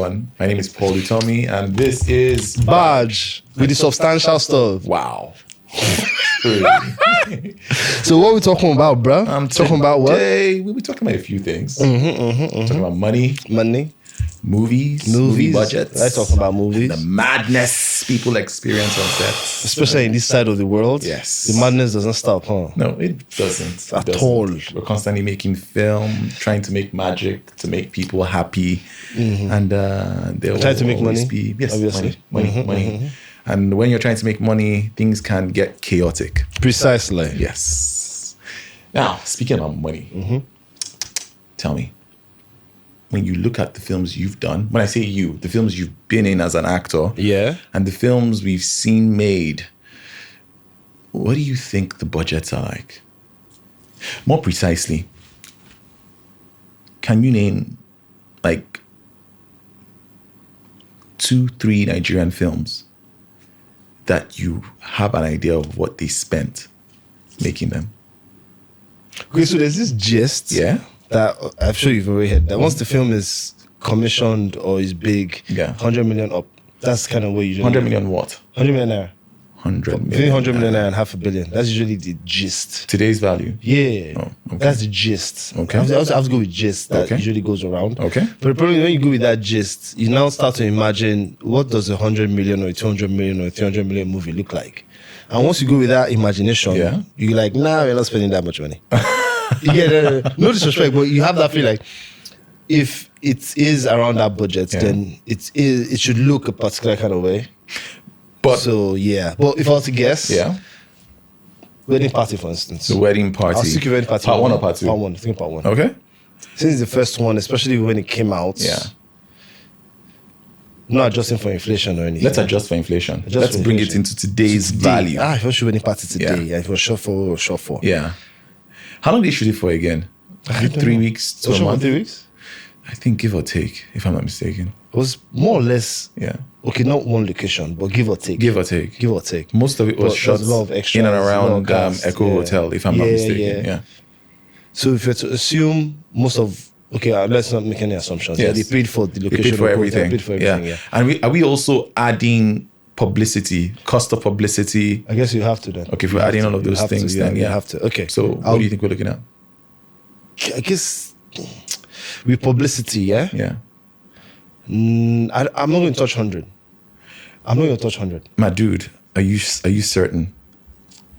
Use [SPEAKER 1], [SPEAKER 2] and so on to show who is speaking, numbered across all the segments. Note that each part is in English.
[SPEAKER 1] everyone. My name is Paul Utomi, and this is
[SPEAKER 2] Baaj with the substantial stuff.
[SPEAKER 1] Wow.
[SPEAKER 2] So what are we talking about, bro? I'm talking about what?
[SPEAKER 1] We'll be talking about a few things. Talking about money, movies, movie budgets.
[SPEAKER 2] Let's talk about movies.
[SPEAKER 1] The madness people experience on sets.
[SPEAKER 2] Especially in this side of the world.
[SPEAKER 1] Yes.
[SPEAKER 2] The madness doesn't stop, huh?
[SPEAKER 1] No, it doesn't.
[SPEAKER 2] At all.
[SPEAKER 1] We're constantly making film, trying to make magic, to make people happy. And they'll
[SPEAKER 2] trying to make money,
[SPEAKER 1] yes,
[SPEAKER 2] obviously.
[SPEAKER 1] Money. And when you're trying to make money, things can get chaotic.
[SPEAKER 2] Precisely.
[SPEAKER 1] Yes. Now, speaking about money, tell me, when you look at the films you've done, when I say you, the films you've been in as an actor, and the films we've seen made, what do you think the budgets are like? More precisely, can you name like 2-3 Nigerian films that you have an idea of what they spent making them?
[SPEAKER 2] Okay, so there's this gist that I'm sure you've already heard, that once the film is commissioned or is big, 100 million up. That's kind of what you usually
[SPEAKER 1] 100 million what?
[SPEAKER 2] 100 million naira.
[SPEAKER 1] 100 million.
[SPEAKER 2] Between 100 million naira and half a billion. That's usually the gist.
[SPEAKER 1] Today's value?
[SPEAKER 2] Yeah.
[SPEAKER 1] Oh, okay.
[SPEAKER 2] That's the gist.
[SPEAKER 1] Okay.
[SPEAKER 2] I have to go with gist that usually goes around.
[SPEAKER 1] Okay.
[SPEAKER 2] But the problem when you go with that gist, you now start to imagine what does a 100 million or a 200 million or a 300 million movie look like? And once you go with that imagination, you're like, nah, we're not spending that much money. No disrespect, but you have that feel like if it is around that budget, then it should look a particular kind of way. But so but if I was to guess, wedding party, for instance.
[SPEAKER 1] The wedding party.
[SPEAKER 2] I'll stick with wedding party.
[SPEAKER 1] Part 1 or part 2?
[SPEAKER 2] Part 1. I think part 1.
[SPEAKER 1] Okay.
[SPEAKER 2] Since the first one, especially when it came out. Not adjusting for inflation or anything.
[SPEAKER 1] Let's adjust for inflation. Let's bring it into today's value.
[SPEAKER 2] If I should wedding party today, if it was short for.
[SPEAKER 1] Yeah. How long did you shoot it for again? 3 weeks to a month?
[SPEAKER 2] 3 weeks?
[SPEAKER 1] I think give or take, if I'm not mistaken.
[SPEAKER 2] It was more or less, okay, not one location, but give or take.
[SPEAKER 1] Give or take.
[SPEAKER 2] Give or take.
[SPEAKER 1] Most of it was shot in and around Echo Hotel, if I'm not mistaken. Yeah.
[SPEAKER 2] So if you're to assume most of, let's not make any assumptions.
[SPEAKER 1] Yes.
[SPEAKER 2] They paid for the location.
[SPEAKER 1] They paid for everything.
[SPEAKER 2] They paid for everything,
[SPEAKER 1] And are we also adding publicity, cost of publicity?
[SPEAKER 2] I guess you have to then.
[SPEAKER 1] Okay, if we're adding all of those things, then
[SPEAKER 2] you have to. Okay.
[SPEAKER 1] So what do you think we're looking at?
[SPEAKER 2] I guess with publicity, I'm not going to touch 100. I'm not going to touch 100.
[SPEAKER 1] My dude, are you certain?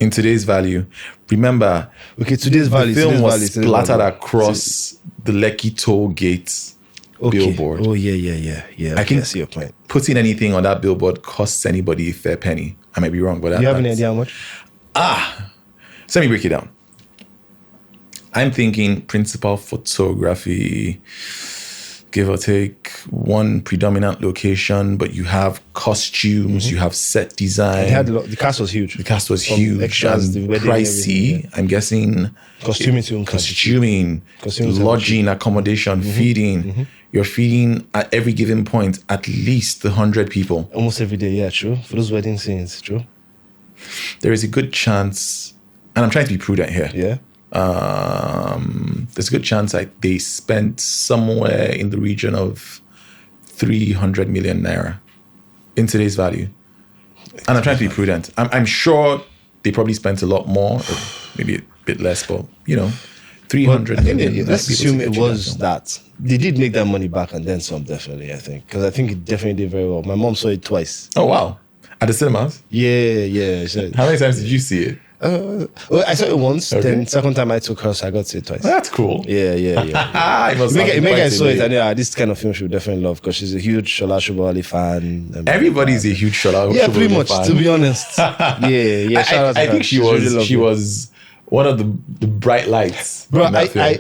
[SPEAKER 1] In today's value, remember,
[SPEAKER 2] today's value,
[SPEAKER 1] the film was splattered across the Lekki toll gates billboard.
[SPEAKER 2] Oh, yeah. I can see your point.
[SPEAKER 1] Putting anything on that billboard costs anybody a fair penny. I might be wrong, but
[SPEAKER 2] do you have any idea how much?
[SPEAKER 1] So let me break it down. I'm thinking principal photography, give or take one predominant location, but you have costumes, you have set design.
[SPEAKER 2] The cast was huge.
[SPEAKER 1] The cast was huge.
[SPEAKER 2] Extras,
[SPEAKER 1] and pricey. I'm guessing costuming, lodging, accommodation, feeding. You're feeding at every given point at least 100 people.
[SPEAKER 2] Almost every day, true. For those wedding scenes, true.
[SPEAKER 1] There is a good chance, and I'm trying to be prudent here. There's a good chance they spent somewhere in the region of 300 million naira in today's value. And I'm trying to be prudent. I'm sure they probably spent a lot more, or maybe a bit less, but 300 million.
[SPEAKER 2] Let's assume it was that. They did make that money back and then some, definitely, I think. Because I think it definitely did very well. My mom saw it twice.
[SPEAKER 1] Oh, wow. At the cinemas?
[SPEAKER 2] Yeah.
[SPEAKER 1] How many times did you see it?
[SPEAKER 2] I saw it once. Then second time I took her, so I got to see it twice.
[SPEAKER 1] That's cool.
[SPEAKER 2] Yeah. Megan saw it, and this kind of film she would definitely love because she's a huge Shola Shobali fan.
[SPEAKER 1] Everybody's a huge Shola.
[SPEAKER 2] Yeah, pretty much. To be honest. Yeah.
[SPEAKER 1] I think she was one of the bright lights.
[SPEAKER 2] Bro, I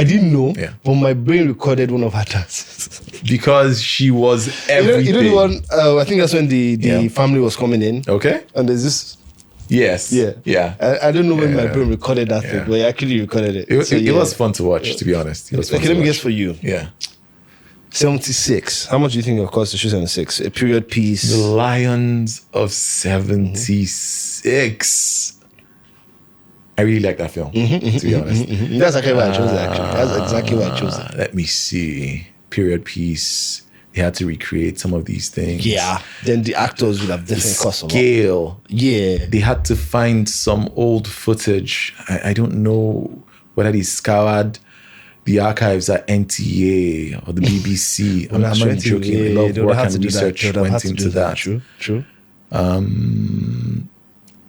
[SPEAKER 2] didn't know, but my brain recorded one of her dances.
[SPEAKER 1] Because she was everything.
[SPEAKER 2] You know the one, I think that's when the family was coming in.
[SPEAKER 1] Okay.
[SPEAKER 2] And there's this.
[SPEAKER 1] Yes.
[SPEAKER 2] Yeah. I don't know when my brain recorded that thing, but I actually recorded it.
[SPEAKER 1] It was fun to watch, to be honest.
[SPEAKER 2] Let me guess for you.
[SPEAKER 1] Yeah.
[SPEAKER 2] 76. How much do you think it cost to shoot 76? A period piece.
[SPEAKER 1] The Lions of 76. I really like that film, to be honest.
[SPEAKER 2] That's exactly why I chose it, actually. That's exactly why I chose it.
[SPEAKER 1] Let me see. period piece. They had to recreate some of these things.
[SPEAKER 2] Yeah. Then the actors would have different costs.
[SPEAKER 1] Scale.
[SPEAKER 2] Yeah.
[SPEAKER 1] They had to find some old footage. I don't know whether they scoured the archives at NTA or the BBC. I'm not joking. A lot of work and research went into that.
[SPEAKER 2] True.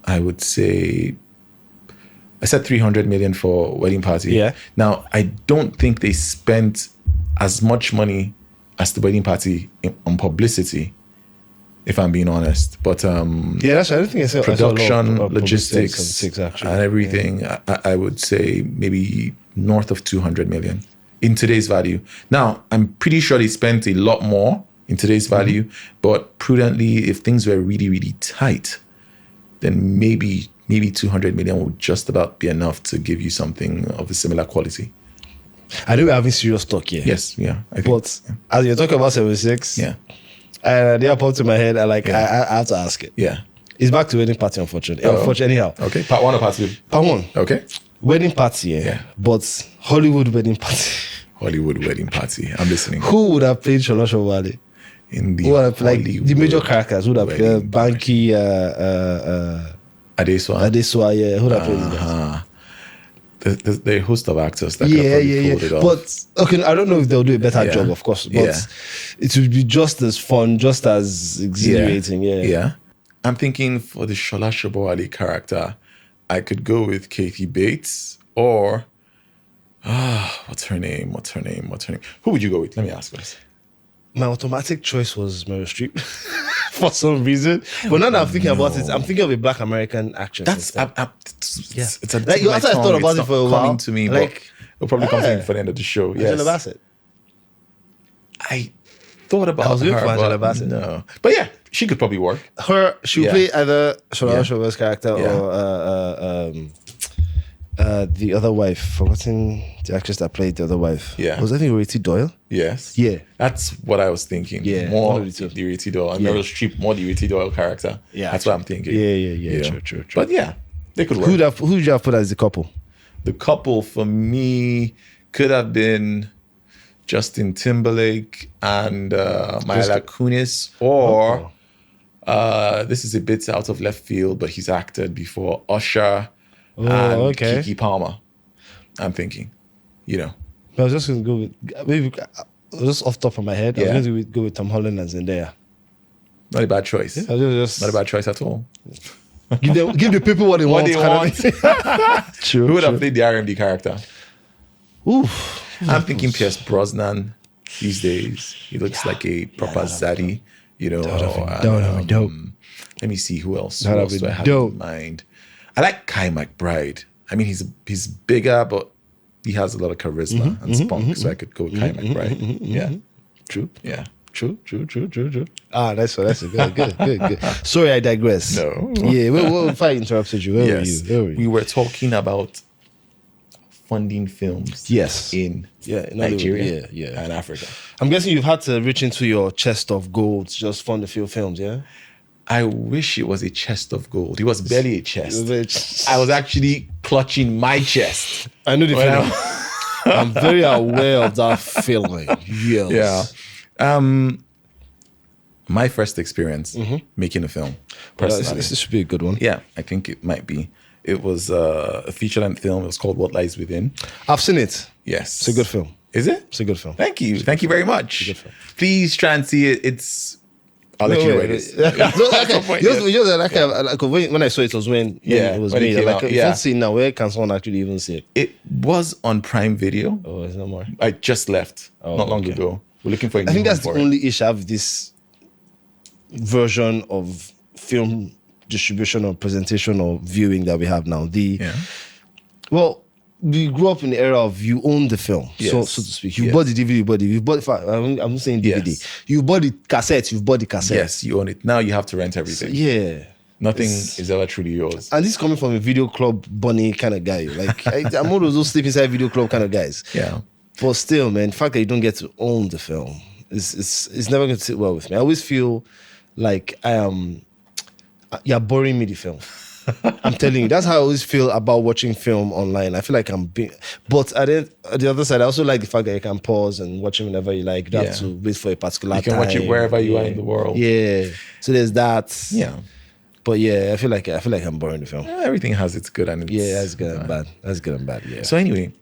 [SPEAKER 1] I would say, I said 300 million for Wedding Party.
[SPEAKER 2] Yeah.
[SPEAKER 1] Now, I don't think they spent as much money as the Wedding Party on publicity, if I'm being honest. But
[SPEAKER 2] that's. I don't think I said
[SPEAKER 1] production, logistics, and everything. Yeah. I would say maybe north of 200 million in today's value. Now, I'm pretty sure they spent a lot more in today's value, but prudently, if things were really, really tight, then maybe 200 million would just about be enough to give you something of a similar quality.
[SPEAKER 2] I know we're having serious talk here.
[SPEAKER 1] Yes, yeah.
[SPEAKER 2] But as you're talking about 76,
[SPEAKER 1] yeah,
[SPEAKER 2] they popped in my head. I have to ask it.
[SPEAKER 1] Yeah,
[SPEAKER 2] it's back to Wedding Party, unfortunately. Anyhow.
[SPEAKER 1] Okay, part 1 or part 2?
[SPEAKER 2] Part 1.
[SPEAKER 1] Okay.
[SPEAKER 2] Wedding Party, yeah. But Hollywood Wedding Party.
[SPEAKER 1] Hollywood Wedding Party. I'm listening.
[SPEAKER 2] Who would have played Shola Showale?
[SPEAKER 1] In the like
[SPEAKER 2] the major characters would have played Banky,
[SPEAKER 1] Adeswa,
[SPEAKER 2] yeah. Who would have played these guys?
[SPEAKER 1] The host of actors that could pulled it off.
[SPEAKER 2] But okay, I don't know if they'll do a better job, of course. But it would be just as fun, just as exhilarating. Yeah.
[SPEAKER 1] I'm thinking for the Shola Showale character, I could go with Kathy Bates or what's her name? Who would you go with? Let me ask first.
[SPEAKER 2] My automatic choice was Meryl Streep for some reason. But now that I'm thinking about it, I'm thinking of a Black American actress.
[SPEAKER 1] It's a
[SPEAKER 2] like, after I thought about it for a while,
[SPEAKER 1] coming to me, like, but it'll probably come to me for the end of the show.
[SPEAKER 2] Angela Bassett.
[SPEAKER 1] I thought about
[SPEAKER 2] I was looking for Angela Bassett.
[SPEAKER 1] No, but yeah, she could probably work.
[SPEAKER 2] She would play either Shola Showale's character or the other wife. Forgotten the actress that played the other wife.
[SPEAKER 1] Yeah,
[SPEAKER 2] was I think Riti Doyle?
[SPEAKER 1] Yes.
[SPEAKER 2] Yeah,
[SPEAKER 1] that's what I was thinking.
[SPEAKER 2] Yeah,
[SPEAKER 1] more the Riti Doyle and Meryl Streep, more the Riti Doyle character.
[SPEAKER 2] Yeah,
[SPEAKER 1] that's what I'm thinking.
[SPEAKER 2] Yeah. True.
[SPEAKER 1] But yeah, they could work.
[SPEAKER 2] Who would you have put as the couple?
[SPEAKER 1] The couple for me could have been Justin Timberlake and Mila Kunis, or this is a bit out of left field, but he's acted before, Usher and Keke Palmer. I'm thinking,
[SPEAKER 2] I was just going to go with, maybe, just off the top of my head, I was going to go with Tom Holland and Zendaya.
[SPEAKER 1] Not a bad choice.
[SPEAKER 2] Yeah, not
[SPEAKER 1] a bad choice at all.
[SPEAKER 2] Give the people what they want.
[SPEAKER 1] True. Who would have played the R&B character?
[SPEAKER 2] Oof.
[SPEAKER 1] I'm thinking Pierce Brosnan these days. He looks like a proper zaddy,
[SPEAKER 2] Dope.
[SPEAKER 1] Let me see who else do I have in mind. I like Kai McBride. I mean, he's bigger, but he has a lot of charisma and spunk, so I could go with Kai McBride. Yeah.
[SPEAKER 2] True.
[SPEAKER 1] Yeah.
[SPEAKER 2] True. That's good. Sorry, I digress.
[SPEAKER 1] No.
[SPEAKER 2] Yeah, if I interrupted you, where were you?
[SPEAKER 1] We were talking about funding films.
[SPEAKER 2] Yes.
[SPEAKER 1] In Nigeria and Africa.
[SPEAKER 2] I'm guessing you've had to reach into your chest of gold to just fund a few films, yeah?
[SPEAKER 1] I wish it was a chest of gold. It was barely a chest. I was actually clutching my chest.
[SPEAKER 2] I know the feeling. I'm very aware of that feeling. Yes.
[SPEAKER 1] Yeah. My first experience making a film, personally.
[SPEAKER 2] This should be a good one.
[SPEAKER 1] Yeah, I think it might be. It was a feature-length film. It was called What Lies Within.
[SPEAKER 2] I've seen it.
[SPEAKER 1] Yes.
[SPEAKER 2] It's a good film.
[SPEAKER 1] Is it?
[SPEAKER 2] It's a good film.
[SPEAKER 1] Thank you. Thank you very much.
[SPEAKER 2] It's a good film.
[SPEAKER 1] Please try and see it. I'll let you know what it is.
[SPEAKER 2] When I saw it was when it was made. Like, if you see it now, where can someone actually even see it?
[SPEAKER 1] It was on Prime Video.
[SPEAKER 2] Oh, is there more?
[SPEAKER 1] I just left not long ago. We're looking for a new
[SPEAKER 2] I think that's the
[SPEAKER 1] one
[SPEAKER 2] only issue I have with this version of film distribution or presentation or viewing that we have now. Well, we grew up in the era of you own the film, so to speak. You bought the DVD, you bought I'm not saying DVD.
[SPEAKER 1] Yes.
[SPEAKER 2] You bought the cassette, you've bought the cassette.
[SPEAKER 1] Yes, you own it. Now you have to rent everything.
[SPEAKER 2] So,
[SPEAKER 1] nothing is ever truly yours.
[SPEAKER 2] And this is coming from a video club bunny kind of guy. Like I'm one of those sleep inside video club kind of guys.
[SPEAKER 1] Yeah.
[SPEAKER 2] But still, man, the fact that you don't get to own the film it's never going to sit well with me. I always feel like you're boring me the film. I'm telling you, that's how I always feel about watching film online. I feel like I'm being, but at the other side, I also like the fact that you can pause and watch it whenever you like. You don't have to wait for a particular time.
[SPEAKER 1] You can watch it wherever you are in the world.
[SPEAKER 2] Yeah. So there's that.
[SPEAKER 1] Yeah.
[SPEAKER 2] But yeah, I feel like I'm boring the film.
[SPEAKER 1] Everything has its good and its
[SPEAKER 2] that's good and bad. That's good and bad. Yeah.
[SPEAKER 1] So anyway,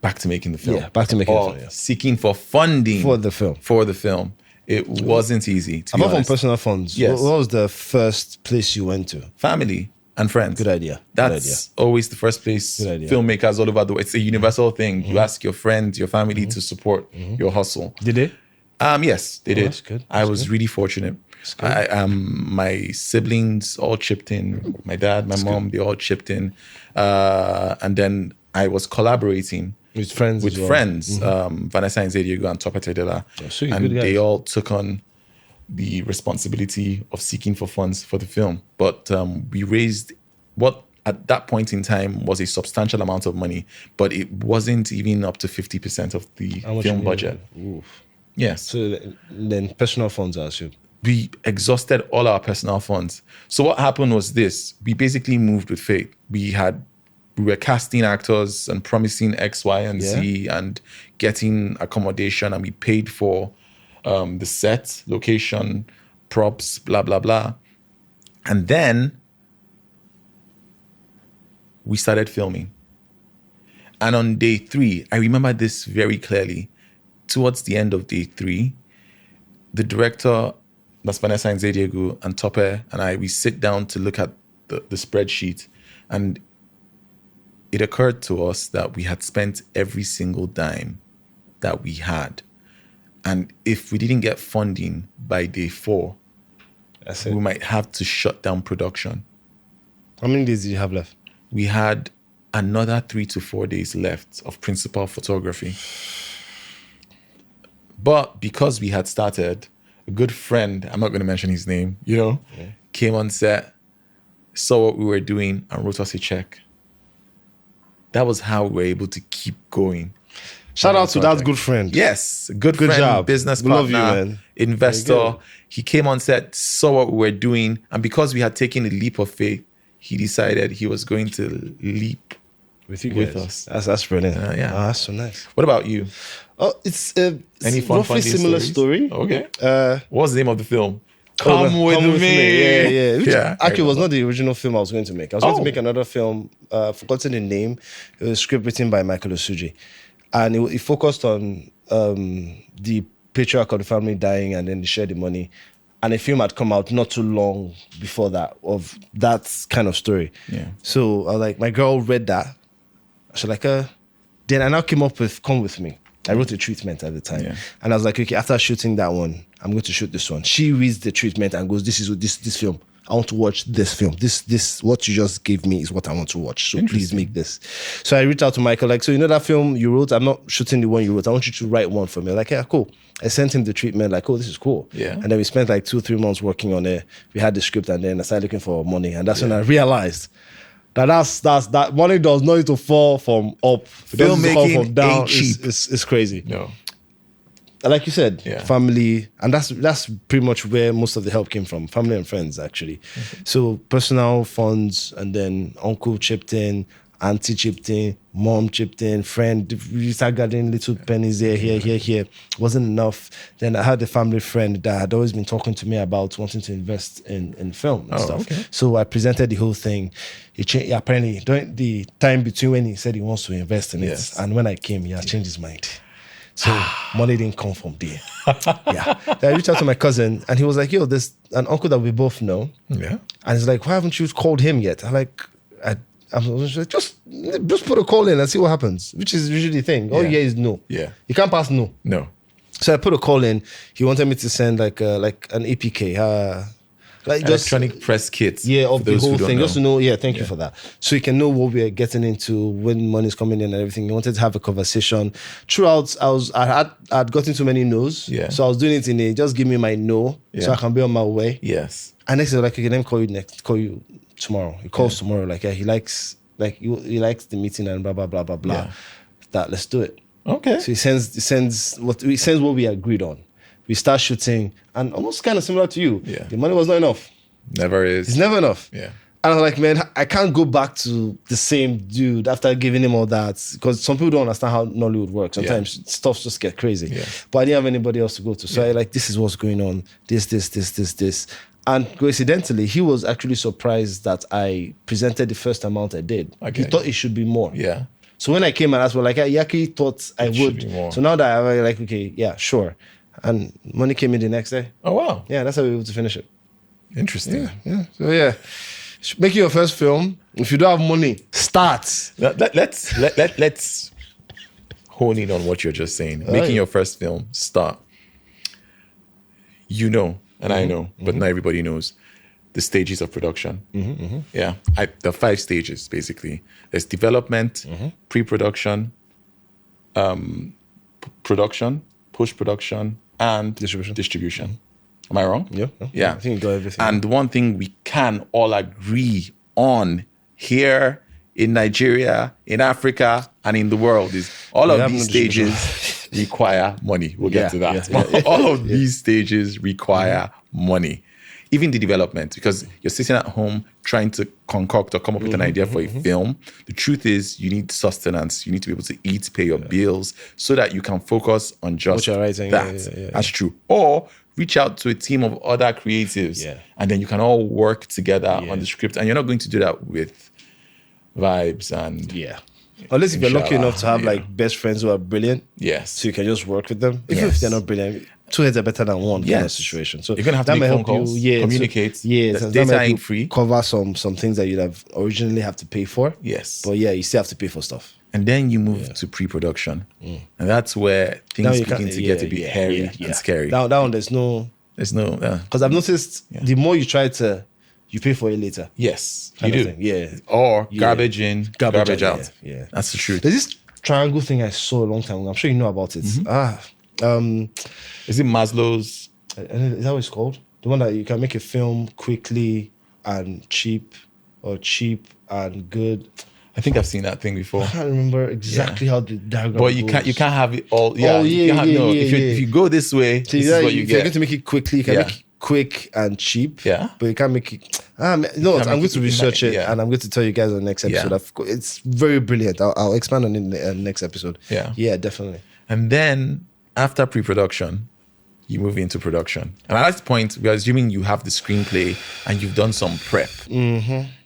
[SPEAKER 1] back to making the film.
[SPEAKER 2] Yeah, back to making the film. Yeah.
[SPEAKER 1] Seeking for funding
[SPEAKER 2] for the film.
[SPEAKER 1] It wasn't easy.
[SPEAKER 2] Apart from personal funds,
[SPEAKER 1] yes.
[SPEAKER 2] What was the first place you went to?
[SPEAKER 1] Family and friends.
[SPEAKER 2] Good idea.
[SPEAKER 1] That's always the first place. Filmmakers all over the world. It's a universal thing. You ask your friends, your family to support your hustle.
[SPEAKER 2] Did they?
[SPEAKER 1] Yes, they did.
[SPEAKER 2] That's good.
[SPEAKER 1] I was really fortunate. My siblings all chipped in. My dad, my mom, they all chipped in. And then I was collaborating
[SPEAKER 2] with friends.
[SPEAKER 1] Vanessa and Zediego and Tope Tedela. And they all took on the responsibility of seeking for funds for the film. But we raised what at that point in time was a substantial amount of money, but it wasn't even up to 50% of the film budget.
[SPEAKER 2] Oof.
[SPEAKER 1] Yes.
[SPEAKER 2] So then personal funds, I assume.
[SPEAKER 1] We exhausted all our personal funds. So what happened was this. We basically moved with faith. We were casting actors and promising X, Y, and Z and getting accommodation, and we paid for the set, location, props, blah, blah, blah. And then we started filming. And on day 3, I remember this very clearly. Towards the end of day 3, the director, that's Vanessa and Zediego, and Tope and I, we sit down to look at the spreadsheet, and it occurred to us that we had spent every single dime that we had. And if we didn't get funding by day 4, we might have to shut down production.
[SPEAKER 2] How many days did you have left?
[SPEAKER 1] We had another 3 to 4 days left of principal photography. But because we had started, a good friend, I'm not going to mention his name, came on set, saw what we were doing, and wrote us a check. That was how we were able to keep going.
[SPEAKER 2] Shout out to that good friend.
[SPEAKER 1] Yes, good friend,
[SPEAKER 2] job.
[SPEAKER 1] Business
[SPEAKER 2] we
[SPEAKER 1] partner,
[SPEAKER 2] love you, man.
[SPEAKER 1] Investor. He came on set, saw what we were doing, and because we had taken a leap of faith, he decided he was going to leap with us.
[SPEAKER 2] That's brilliant.
[SPEAKER 1] Yeah.
[SPEAKER 2] Oh, that's so nice.
[SPEAKER 1] What about you?
[SPEAKER 2] Oh, it's
[SPEAKER 1] Any fun,
[SPEAKER 2] roughly similar story.
[SPEAKER 1] Okay. What's the name of the film?
[SPEAKER 2] Come with me. Yeah. Which actually was not the original film I was going to make. I was going to make another film, forgotten the name. It was a script written by Michael Osuji. And it focused on the patriarch of the family dying, and then they shared the money. And a film had come out not too long before that of that kind of story.
[SPEAKER 1] Yeah.
[SPEAKER 2] So I was like, my girl read that. She was like, then I now came up with Come With Me. I wrote a treatment at the time. Yeah. And I was like, okay, after shooting that one, I'm going to shoot this one. She reads the treatment and goes, this is this film. I want to watch this film. This what you just gave me is what I want to watch. So please make this. So I reached out to Michael, like, so that film you wrote, I'm not shooting the one you wrote. I want you to write one for me. Like, yeah, cool. I sent him the treatment, like, oh, this is cool.
[SPEAKER 1] Yeah.
[SPEAKER 2] And then we spent like 2-3 months working on it. We had the script, and then I started looking for money. And that's when I realized that money does not need to fall from up.
[SPEAKER 1] Filmmaking
[SPEAKER 2] from down.
[SPEAKER 1] ain't cheap.
[SPEAKER 2] It's crazy.
[SPEAKER 1] No.
[SPEAKER 2] Like you said, family, and that's pretty much where most of the help came from, family and friends, actually. Okay. So personal funds, and then uncle chipped in, auntie chipped in, mom chipped in, friend, we started gathering little pennies there, here. Wasn't enough. Then I had a family friend that had always been talking to me about wanting to invest in film and stuff. Okay. So I presented the whole thing. He changed, apparently, during the time between when he said he wants to invest in it and when I came, he had changed his mind. So money didn't come from there. Then I reached out to my cousin, and he was like, yo, there's an uncle that we both know. Yeah. And he's like, why haven't you called him yet? I'm like, I was like, just put a call in and see what happens, which is usually the thing. All is no. Yeah. You can't pass no.
[SPEAKER 1] No.
[SPEAKER 2] So I put a call in. He wanted me to send like an APK, like
[SPEAKER 1] electronic press kits.
[SPEAKER 2] Yeah, of the whole thing. Just to know, thank you for that. So you can know what we're getting into, when money's coming in and everything. He wanted to have a conversation. Throughout, I'd gotten too many no's. Yeah. So I was doing it in just give me my no so I can be on my way.
[SPEAKER 1] Yes.
[SPEAKER 2] And next, like, okay, let me call you tomorrow. He calls tomorrow, like, he likes the meeting and blah blah blah blah blah. Yeah. That, let's do it.
[SPEAKER 1] Okay.
[SPEAKER 2] So he sends what we agreed on. We start shooting, and almost kind of similar to you. Yeah. The money was not enough.
[SPEAKER 1] Never is.
[SPEAKER 2] It's never enough.
[SPEAKER 1] Yeah.
[SPEAKER 2] And I was like, man, I can't go back to the same dude after giving him all that, because some people don't understand how Nollywood works. Sometimes stuff just get crazy. Yeah. But I didn't have anybody else to go to. So I like, this is what's going on. This. And coincidentally, he was actually surprised that I presented the first amount I did. Okay. He thought it should be more.
[SPEAKER 1] Yeah.
[SPEAKER 2] So when I came and asked, well, like, Yaki thought I would. So now that I was like, okay, yeah, sure. And money came in the next day.
[SPEAKER 1] Oh, wow.
[SPEAKER 2] Yeah, that's how we were able to finish it.
[SPEAKER 1] Interesting.
[SPEAKER 2] Yeah. So, yeah. Make your first film. If you don't have money, start.
[SPEAKER 1] Let's hone in on what you're just saying. Making your first film, start. You know, and I know, but not everybody knows the stages of production. Yeah, the 5 stages basically. There's development, pre-production, production, post-production, and distribution. Am I wrong?
[SPEAKER 2] Yeah.
[SPEAKER 1] Yeah.
[SPEAKER 2] I think you got everything.
[SPEAKER 1] And one thing we can all agree on here in Nigeria, in Africa, and in the world is all of these stages require money. We'll get to that. Yeah. All of these stages require money. Even the development, because you're sitting at home trying to concoct or come up with an idea for a film. The truth is you need sustenance. You need to be able to eat, pay your bills so that you can focus on just that. That's true. Or reach out to a team of other creatives and then you can all work together on the script. And you're not going to do that with vibes and...
[SPEAKER 2] Yeah. Unless if you're lucky enough to have like best friends who are brilliant.
[SPEAKER 1] Yes.
[SPEAKER 2] So you can just work with them. Even if they're not brilliant, 2 heads are better than 1 kind of situation. So
[SPEAKER 1] you're going to have to make phone calls, communicate.
[SPEAKER 2] So,
[SPEAKER 1] data ain't free.
[SPEAKER 2] Cover some things that you'd have originally have to pay for.
[SPEAKER 1] Yes.
[SPEAKER 2] But yeah, you still have to pay for stuff.
[SPEAKER 1] And then you move to pre-production. And that's where things begin to get a bit hairy and scary.
[SPEAKER 2] That one, there's no... Because I've noticed the more you try to... You pay for it later.
[SPEAKER 1] Yes, you do.
[SPEAKER 2] Yeah.
[SPEAKER 1] Or garbage in, garbage out.
[SPEAKER 2] Yeah.
[SPEAKER 1] That's the truth.
[SPEAKER 2] There's this triangle thing I saw a long time ago. I'm sure you know about it.
[SPEAKER 1] Is it Maslow's?
[SPEAKER 2] Is that what it's called? The one that you can make a film quickly and cheap, or cheap and good.
[SPEAKER 1] I think I've seen that thing before.
[SPEAKER 2] I can't remember exactly how the diagram
[SPEAKER 1] But you can't have it all. If you go this way, this is what you get.
[SPEAKER 2] If you're going to make it quickly, you can make it quick and cheap.
[SPEAKER 1] Yeah.
[SPEAKER 2] But you can't make it... I'm going to research it and I'm going to tell you guys on the next episode. It's very brilliant. I'll expand on it in the next episode.
[SPEAKER 1] Yeah.
[SPEAKER 2] Yeah, definitely.
[SPEAKER 1] And then after pre-production, you move into production. And at that point, we're assuming you have the screenplay and you've done some prep.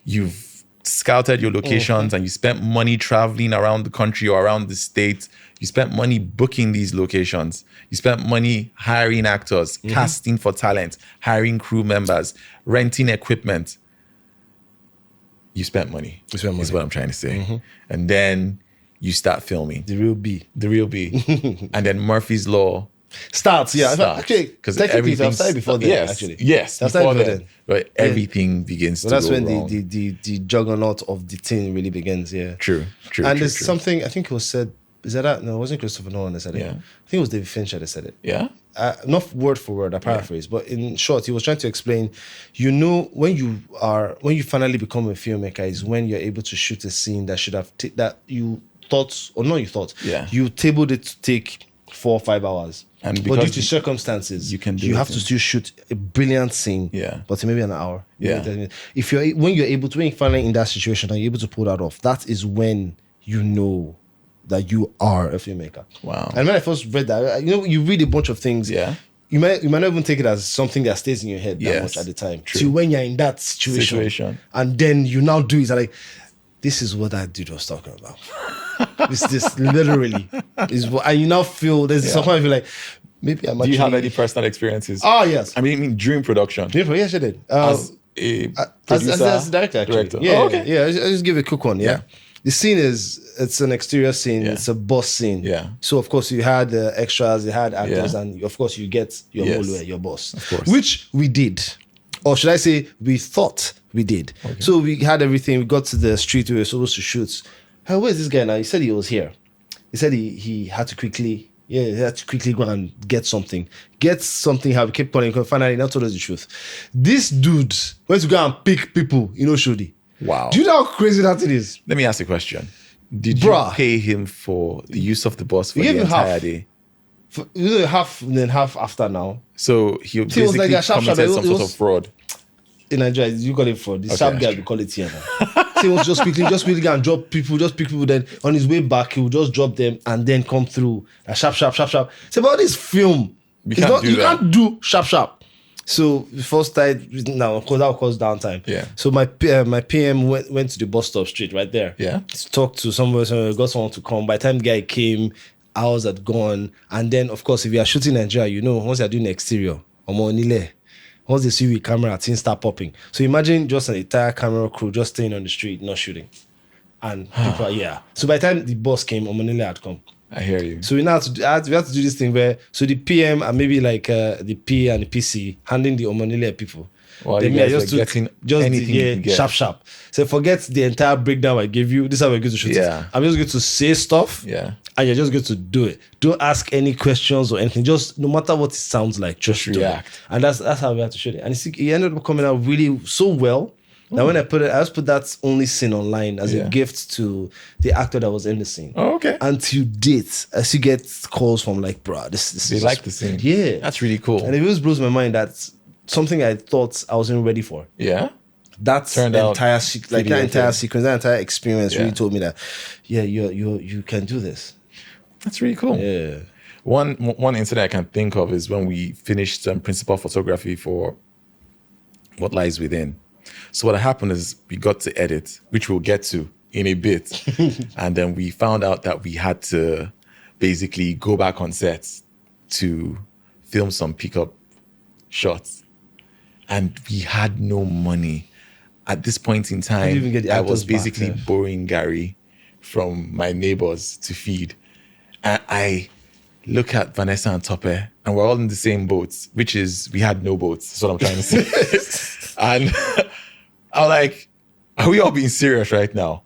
[SPEAKER 1] You've scouted your locations and you spent money traveling around the country or around the state. You spent money booking these locations. You spent money hiring actors, casting for talent, hiring crew members, renting equipment. You spent money. Is what I'm trying to say. And then you start filming.
[SPEAKER 2] The real B.
[SPEAKER 1] And then Murphy's Law
[SPEAKER 2] starts. Actually, because technically I've started before then.
[SPEAKER 1] Yes, before then. But everything begins to go wrong.
[SPEAKER 2] That's when the juggernaut of the thing really begins. Yeah,
[SPEAKER 1] true.
[SPEAKER 2] And there's something I think it was said. Is that No, it wasn't Christopher Nolan that said it.
[SPEAKER 1] Yeah.
[SPEAKER 2] I think it was David Fincher that said it.
[SPEAKER 1] Yeah.
[SPEAKER 2] Not word for word, I paraphrase, but in short, he was trying to explain. When you finally become a filmmaker is when you're able to shoot a scene that should have you tabled it to take 4 or 5 hours.
[SPEAKER 1] And
[SPEAKER 2] but due to circumstances, you have to still shoot a brilliant scene.
[SPEAKER 1] Yeah.
[SPEAKER 2] But maybe an hour.
[SPEAKER 1] Yeah.
[SPEAKER 2] When you're finally in that situation and you're able to pull that off, that is when you know that you are a filmmaker.
[SPEAKER 1] Wow.
[SPEAKER 2] And when I first read that, you read a bunch of things.
[SPEAKER 1] Yeah.
[SPEAKER 2] You might not even take it as something that stays in your head that much at the time.
[SPEAKER 1] True.
[SPEAKER 2] So when you're in that situation. And then you now do it, like, this is what that dude was talking about. This literally is what, and you now feel there's some point you feel like maybe I'm.
[SPEAKER 1] Do you have any personal experiences?
[SPEAKER 2] Oh yes.
[SPEAKER 1] I mean during production.
[SPEAKER 2] Yes, I did. As a producer, as a director, actually. Yeah, okay. I just give a quick one. Yeah. The scene it's an exterior scene. It's a bus scene.
[SPEAKER 1] Yeah.
[SPEAKER 2] So of course you had extras, you had actors, and of course you get your your boss,
[SPEAKER 1] of course,
[SPEAKER 2] which we did. Or should I say, we thought we did. Okay. So we had everything. We got to the street we were supposed to shoot. Hey, where's this guy now? He said he was here. He said he had to quickly go and get something. How we kept calling him. Finally, he now told us the truth. This dude went to go and pick people, Shodi.
[SPEAKER 1] Wow.
[SPEAKER 2] Do you know how crazy that it is?
[SPEAKER 1] Let me ask you a question. Did you pay him for the use of the bus for the entire day?
[SPEAKER 2] Half and then half after now.
[SPEAKER 1] So he basically committed some sort of fraud.
[SPEAKER 2] in Nigeria, you call it fraud. The sharp guy, we call it here now. So he wants to just quickly go and drop people, just pick people. Then on his way back, he will just drop them and then come through. Sharp. So about this film, you can't do sharp. So the first time, now of course that will cause downtime.
[SPEAKER 1] Yeah.
[SPEAKER 2] So my PM went to the bus stop straight right there.
[SPEAKER 1] Yeah.
[SPEAKER 2] To talk to someone, got someone to come. By the time the guy came, hours had gone. And then of course, if you are shooting Nigeria, once you are doing exterior, once they see you with camera, things start popping. So imagine just an entire camera crew just staying on the street, not shooting. And people So by the time the bus came, Omonile had come.
[SPEAKER 1] I hear you.
[SPEAKER 2] So we have to do this thing where the PM and maybe like the P and the PC handling the Omonile people.
[SPEAKER 1] Well, you guys getting anything you can get.
[SPEAKER 2] Sharp. So forget the entire breakdown I gave you. This is how we're going to shoot it. I'm just going to say stuff.
[SPEAKER 1] Yeah. And
[SPEAKER 2] you're just going to do it. Don't ask any questions or anything. Just no matter what it sounds like, just react. And that's how we have to shoot it. And he ended up coming out really so well. Now, when I just put that only scene online as a gift to the actor that was in the scene.
[SPEAKER 1] Oh, okay.
[SPEAKER 2] And to date, as you get calls from like, bro, this
[SPEAKER 1] they like the scene.
[SPEAKER 2] Yeah.
[SPEAKER 1] That's really cool.
[SPEAKER 2] And it just blows my mind that something I thought I wasn't ready for.
[SPEAKER 1] Yeah.
[SPEAKER 2] That entire sequence, that entire experience really told me that, you can do this.
[SPEAKER 1] That's really cool.
[SPEAKER 2] Yeah.
[SPEAKER 1] One incident I can think of is when we finished principal photography for What Lies Within. So what happened is we got to edit, which we'll get to in a bit. And then we found out that we had to basically go back on set to film some pickup shots. And we had no money. At this point in time, I was basically borrowing Gary from my neighbors to feed. And I look at Vanessa and Tope, and we're all in the same boats, which is, we had no boats. That's what I'm trying to say. And I'm like, are we all being serious right now?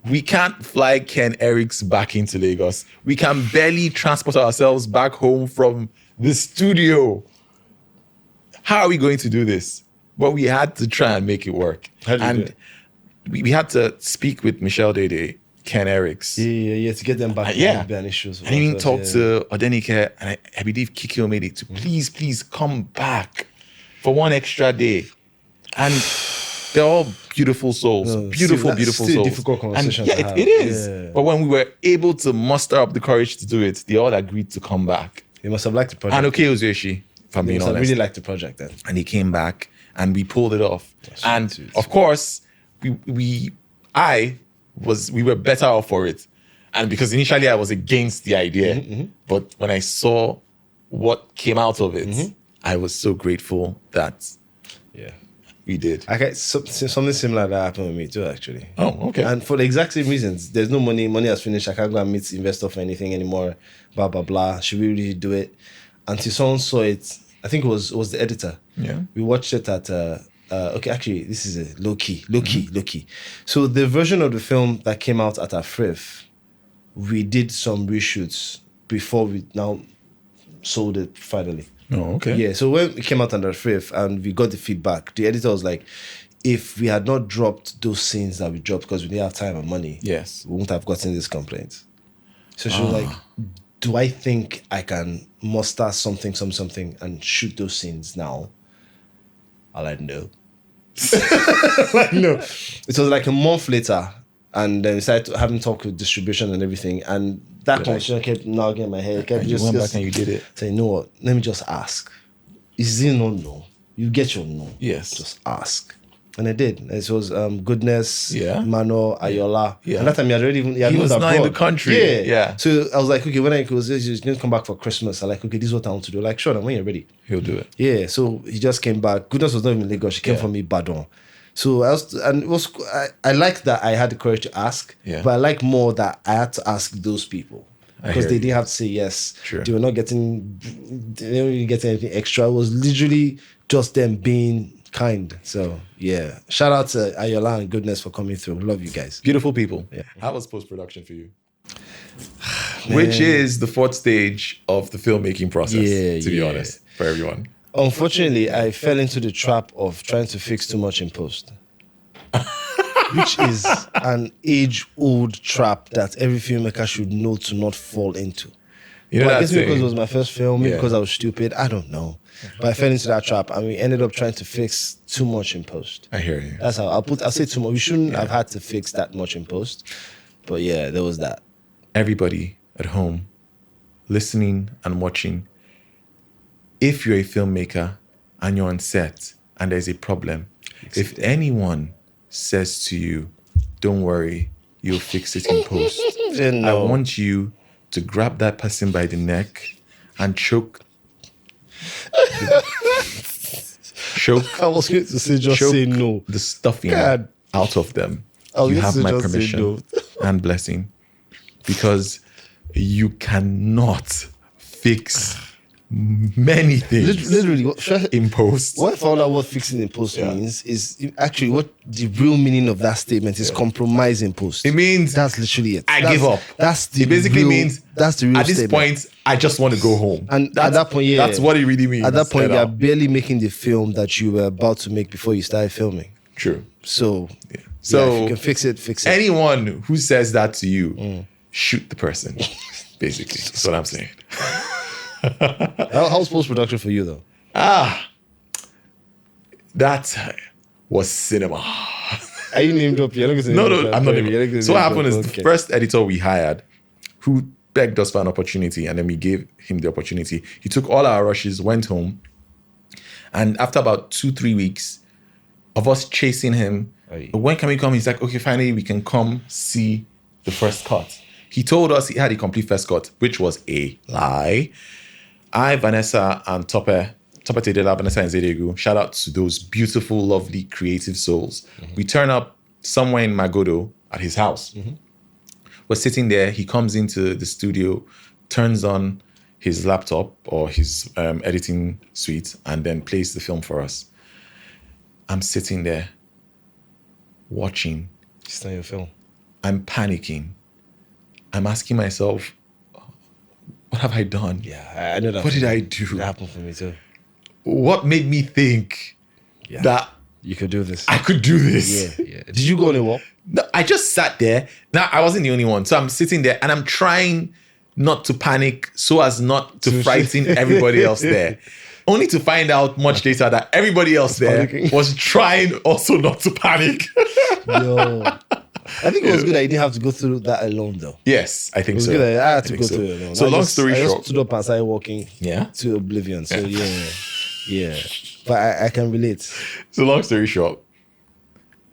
[SPEAKER 1] We can't fly Ken Eriks back into Lagos. We can barely transport ourselves back home from the studio. How are we going to do this? But we had to try and make it work. And we had to speak with Michelle Dede, Ken Eriks.
[SPEAKER 2] Yeah, to get them back. Issues.
[SPEAKER 1] I even talked to Odenike, and I believe Kikyo made it to please come back for one extra day. And they're all beautiful souls. Beautiful souls.
[SPEAKER 2] Difficult conversation.
[SPEAKER 1] And it is. Yeah. But when we were able to muster up the courage to do it, they all agreed to come back.
[SPEAKER 2] They must have liked the project.
[SPEAKER 1] And okay, Ozeshi, if I'm being honest.
[SPEAKER 2] I really liked the project then.
[SPEAKER 1] And he came back and we pulled it off. Of course, we were better off for it. And because initially I was against the idea, but when I saw what came out of it, I was so grateful that we did.
[SPEAKER 2] Okay, something similar that happened with me too, actually.
[SPEAKER 1] Oh, okay.
[SPEAKER 2] And for the exact same reasons. There's no money. Money has finished. I can't go and meet the investor for anything anymore. Blah, blah, blah. Should we really do it? Until someone saw it. I think it was the editor.
[SPEAKER 1] Yeah.
[SPEAKER 2] We watched it at... okay, actually, this is a low key. So the version of the film that came out at AFRIF, we did some reshoots before we now sold it finally.
[SPEAKER 1] Oh, okay.
[SPEAKER 2] Yeah, so when it came out under AFRIF and we got the feedback, the editor was like, if we had not dropped those scenes that we dropped because we didn't have time and money, we wouldn't have gotten this complaint. So she was like, do I think I can muster something and shoot those scenes now? I like, no. No. It was like a month later, and then we started having talk with distribution and everything, and that conversation kept nagging in my head.
[SPEAKER 1] You went back and you did it.
[SPEAKER 2] Say, you know what? Let me just ask. Is it no? You get your no.
[SPEAKER 1] Yes.
[SPEAKER 2] Just ask. And I did. It was Goodness, Mano, Ayola.
[SPEAKER 1] Yeah.
[SPEAKER 2] And that time he
[SPEAKER 1] was not in the country. Yeah.
[SPEAKER 2] So I was like, okay, when I was going to come back for Christmas, I'm like, okay, this is what I want to do. Like, sure, when you're ready.
[SPEAKER 1] He'll do it.
[SPEAKER 2] Yeah. So he just came back. Goodness was not even in Lagos. She came from Ibadan. So I like that I had the courage to ask, but I like more that I had to ask those people. Because they didn't have to say yes.
[SPEAKER 1] True.
[SPEAKER 2] They were not getting anything extra. It was literally just them being kind. So yeah, shout out to Ayola and Goodness for coming through. Love you guys.
[SPEAKER 1] Beautiful people. Yeah. How was post-production for you? Which is the fourth stage of the filmmaking process, to be honest, for everyone.
[SPEAKER 2] Unfortunately, I fell into the trap of trying to fix too much in post. Which is an age-old trap that every filmmaker should know to not fall into.
[SPEAKER 1] You know,
[SPEAKER 2] I guess because it was my first film, maybe because I was stupid. I don't know. But I fell into that trap, and we ended up trying to fix too much in post.
[SPEAKER 1] I hear you.
[SPEAKER 2] That's how I'll say too much. We shouldn't have had to fix that much in post. But yeah, there was that.
[SPEAKER 1] Everybody at home, listening and watching, if you're a filmmaker and you're on set and there's a problem, if anyone says to you, don't worry, you'll fix it in post. I want you to grab that person by the neck and choke.
[SPEAKER 2] I was going to say just say no.
[SPEAKER 1] The stuffing out of them. You have my permission and blessing, because you cannot fix many things
[SPEAKER 2] literally
[SPEAKER 1] in post.
[SPEAKER 2] What I found out what fixing in post means is actually what the real meaning of that statement is. Compromise in post.
[SPEAKER 1] It means
[SPEAKER 2] that's literally it.
[SPEAKER 1] I give up.
[SPEAKER 2] It
[SPEAKER 1] basically means
[SPEAKER 2] that's the real
[SPEAKER 1] at this
[SPEAKER 2] statement.
[SPEAKER 1] point I just want to go home.
[SPEAKER 2] And at that point,
[SPEAKER 1] that's what it really means.
[SPEAKER 2] At that point, you are barely making the film that you were about to make before you started filming.
[SPEAKER 1] True.
[SPEAKER 2] So
[SPEAKER 1] so
[SPEAKER 2] if you can fix it, fix it.
[SPEAKER 1] Anyone who says that to you, shoot the person. Basically, that's what I'm saying.
[SPEAKER 2] How's post-production for you, though?
[SPEAKER 1] That was cinema.
[SPEAKER 2] Are you named up?
[SPEAKER 1] No, I'm not named up. So what happened is the first editor we hired, who begged us for an opportunity, and then we gave him the opportunity. He took all our rushes, went home, and after about 2-3 weeks of us chasing him, when can we come? He's like, okay, finally we can come see the first cut. He told us he had a complete first cut, which was a lie. I, Vanessa, and Tope Tedela, Vanessa and Zedegu, shout out to those beautiful, lovely, creative souls. We turn up somewhere in Magodo at his house. We're sitting there. He comes into the studio, turns on his laptop or his editing suite, and then plays the film for us. I'm sitting there watching.
[SPEAKER 2] It's not your film.
[SPEAKER 1] I'm panicking. I'm asking myself, what have I done?
[SPEAKER 2] Yeah, I know that.
[SPEAKER 1] What did I do?
[SPEAKER 2] That happened for me too.
[SPEAKER 1] What made me think that
[SPEAKER 2] you could do this?
[SPEAKER 1] I could do this.
[SPEAKER 2] Yeah. Did you go on a walk?
[SPEAKER 1] No, I just sat there. Now, I wasn't the only one. So I'm sitting there and I'm trying not to panic so as not to frighten everybody else there. Only to find out much later that everybody else there was trying also not to panic.
[SPEAKER 2] Yo. I think it was good that you didn't have to go through that alone, though.
[SPEAKER 1] Yes, I think so.
[SPEAKER 2] It was good that I had to go through it alone.
[SPEAKER 1] So long story short.
[SPEAKER 2] I just stood up and started walking to oblivion. So yeah. But I can relate.
[SPEAKER 1] So long story short,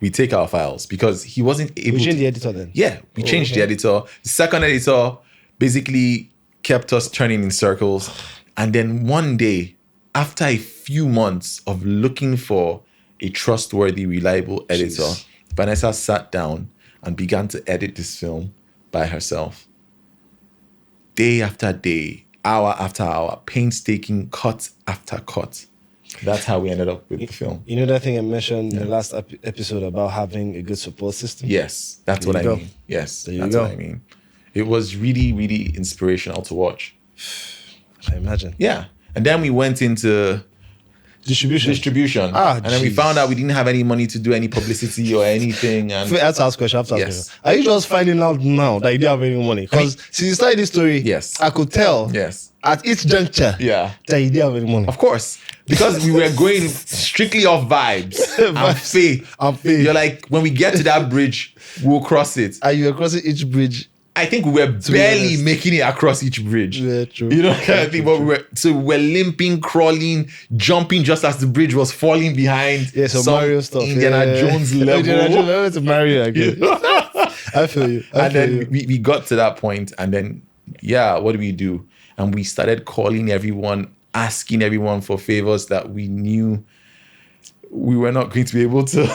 [SPEAKER 1] we take our files because he wasn't able to...
[SPEAKER 2] We changed the editor then?
[SPEAKER 1] Yeah, we changed the editor. The second editor basically kept us turning in circles. And then one day, after a few months of looking for a trustworthy, reliable editor, Vanessa sat down and began to edit this film by herself. Day after day, hour after hour, painstaking cut after cut. That's how we ended up with the film.
[SPEAKER 2] You know that thing I mentioned in the last episode about having a good support system?
[SPEAKER 1] Yes, that's what I mean. Yes, that's what I mean. It was really, really inspirational to watch.
[SPEAKER 2] I imagine.
[SPEAKER 1] Yeah. And then we went into distribution. And then we found out we didn't have any money to do any publicity or anything. And
[SPEAKER 2] I have to ask a question. Are you just finding out now that you didn't have any money? Because since you started this story, I could tell at each juncture that you didn't have any money.
[SPEAKER 1] Of course. Because we were going strictly off vibes and faith. You're like, when we get to that bridge, we'll cross it.
[SPEAKER 2] And you were crossing each bridge.
[SPEAKER 1] I think we were barely making it across each bridge.
[SPEAKER 2] Yeah, true.
[SPEAKER 1] You know, kind of thing. But we were limping, crawling, jumping just as the bridge was falling behind.
[SPEAKER 2] Yeah, some Mario stuff.
[SPEAKER 1] Indiana Jones level.
[SPEAKER 2] Indiana Jones level to Mario again. I feel you.
[SPEAKER 1] Then we got to that point, and then what do we do? And we started calling everyone, asking everyone for favors that we knew we were not going to be able to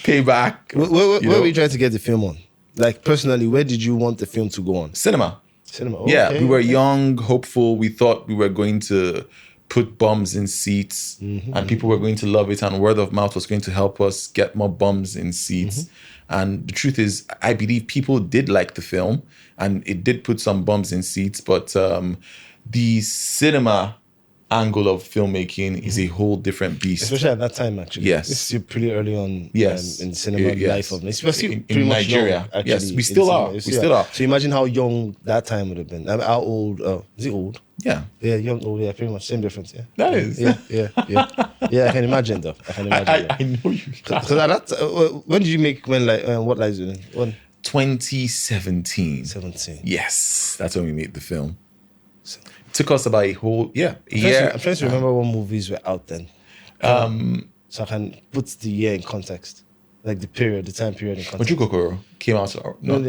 [SPEAKER 1] pay back.
[SPEAKER 2] Where were you trying to get the film on? Like, personally, where did you want the film to go on?
[SPEAKER 1] Cinema.
[SPEAKER 2] Oh,
[SPEAKER 1] yeah, we were young, hopeful. We thought we were going to put bums in seats and people were going to love it, and word of mouth was going to help us get more bums in seats. And the truth is, I believe people did like the film and it did put some bums in seats, but the cinema angle of filmmaking is a whole different beast.
[SPEAKER 2] Especially at that time, actually.
[SPEAKER 1] Yes.
[SPEAKER 2] This is pretty early on in cinema life of especially
[SPEAKER 1] in Nigeria.
[SPEAKER 2] Young, actually,
[SPEAKER 1] yes, we still are. We still are.
[SPEAKER 2] So imagine how young that time would have been. I mean, how old? Is it old?
[SPEAKER 1] Yeah.
[SPEAKER 2] Yeah, young, old. Yeah, pretty much same difference. Yeah.
[SPEAKER 1] That is.
[SPEAKER 2] Yeah. Yeah, I can imagine though. I
[SPEAKER 1] know you.
[SPEAKER 2] Because at that, when did you make What Lies Within? When?
[SPEAKER 1] 2017.
[SPEAKER 2] 17.
[SPEAKER 1] Yes, that's when we made the film. Took us about a whole year.
[SPEAKER 2] I'm trying to remember what movies were out then. So I can put the year in context, like the time period in context.
[SPEAKER 1] Ojukokoro came out.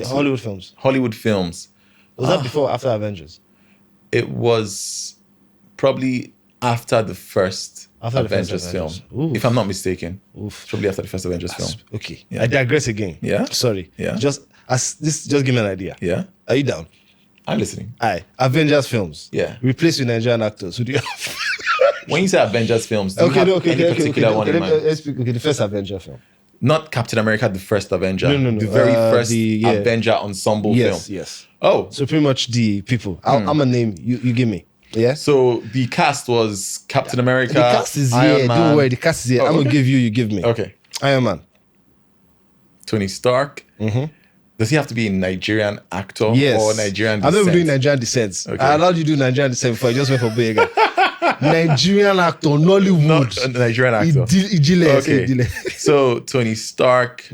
[SPEAKER 2] Hollywood films.
[SPEAKER 1] Hollywood films.
[SPEAKER 2] Was that before or after Avengers?
[SPEAKER 1] It was probably after the first Avengers film, if I'm not mistaken. Probably after the first Avengers film.
[SPEAKER 2] Okay, yeah. I digress again.
[SPEAKER 1] Yeah,
[SPEAKER 2] sorry.
[SPEAKER 1] Yeah,
[SPEAKER 2] just give me an idea.
[SPEAKER 1] Yeah,
[SPEAKER 2] are you down?
[SPEAKER 1] I'm listening.
[SPEAKER 2] Aye, Avengers films.
[SPEAKER 1] Yeah,
[SPEAKER 2] replaced with Nigerian actors. Who do you have?
[SPEAKER 1] When you say Avengers films, do you have any particular one in mind?
[SPEAKER 2] The first Avenger film.
[SPEAKER 1] Not Captain America, the first Avenger.
[SPEAKER 2] No.
[SPEAKER 1] The very first Avenger ensemble film.
[SPEAKER 2] Yes.
[SPEAKER 1] Oh,
[SPEAKER 2] so pretty much the people. I'm gonna name you. Give me. Yeah.
[SPEAKER 1] So the cast was Captain America.
[SPEAKER 2] The cast is
[SPEAKER 1] Iron
[SPEAKER 2] here.
[SPEAKER 1] Man.
[SPEAKER 2] Don't worry. The cast is here. I'm gonna give you. You give me.
[SPEAKER 1] Okay.
[SPEAKER 2] Iron Man.
[SPEAKER 1] Tony Stark. Mm-hmm. Does he have to be a Nigerian actor or Nigerian descent?
[SPEAKER 2] I'm never doing Nigerian descent. Okay. I allowed you to do Nigerian descent before I just went for Bega. Nigerian actor, Nollywood.
[SPEAKER 1] Not a Nigerian actor.
[SPEAKER 2] Okay.
[SPEAKER 1] So Tony Stark,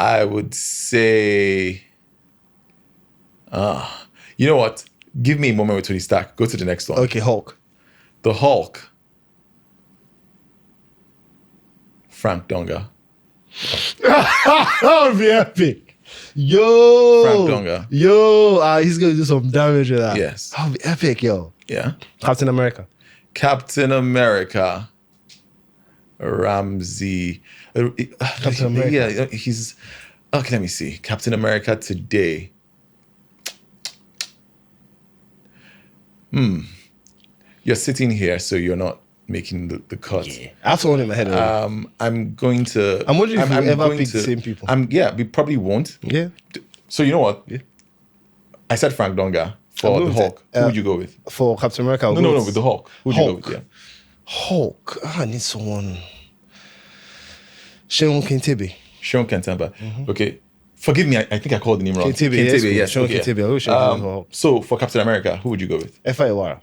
[SPEAKER 1] I would say, you know what? Give me a moment with Tony Stark. Go to the next one.
[SPEAKER 2] Okay, Hulk.
[SPEAKER 1] The Hulk. Frank Donga.
[SPEAKER 2] That would be epic. Yo,
[SPEAKER 1] Frank Donga.
[SPEAKER 2] Yo, he's gonna do some damage with that.
[SPEAKER 1] Yes,
[SPEAKER 2] that would be epic, yo.
[SPEAKER 1] Yeah.
[SPEAKER 2] Captain America.
[SPEAKER 1] Ramsey.
[SPEAKER 2] Captain America.
[SPEAKER 1] Yeah, he's. Okay, let me see. Captain America today. You're sitting here, so you're not making the cut.
[SPEAKER 2] Yeah. I have someone in my head already.
[SPEAKER 1] I'm going to.
[SPEAKER 2] I'm wondering if we ever pick the same people.
[SPEAKER 1] We probably won't.
[SPEAKER 2] Yeah.
[SPEAKER 1] So you know what?
[SPEAKER 2] Yeah.
[SPEAKER 1] I said Frank Donga for the Hulk. Who would you go with?
[SPEAKER 2] For Captain America?
[SPEAKER 1] No, with the Hulk. Who would you go with? Yeah.
[SPEAKER 2] Hulk. I need someone. Seun Kintebe.
[SPEAKER 1] Seun Kintebe. Okay. Forgive me, I think I called the name wrong.
[SPEAKER 2] Kintebe, yes. Seun Kintebe.
[SPEAKER 1] So for Captain America, who would you go with?
[SPEAKER 2] F.I. Iwara.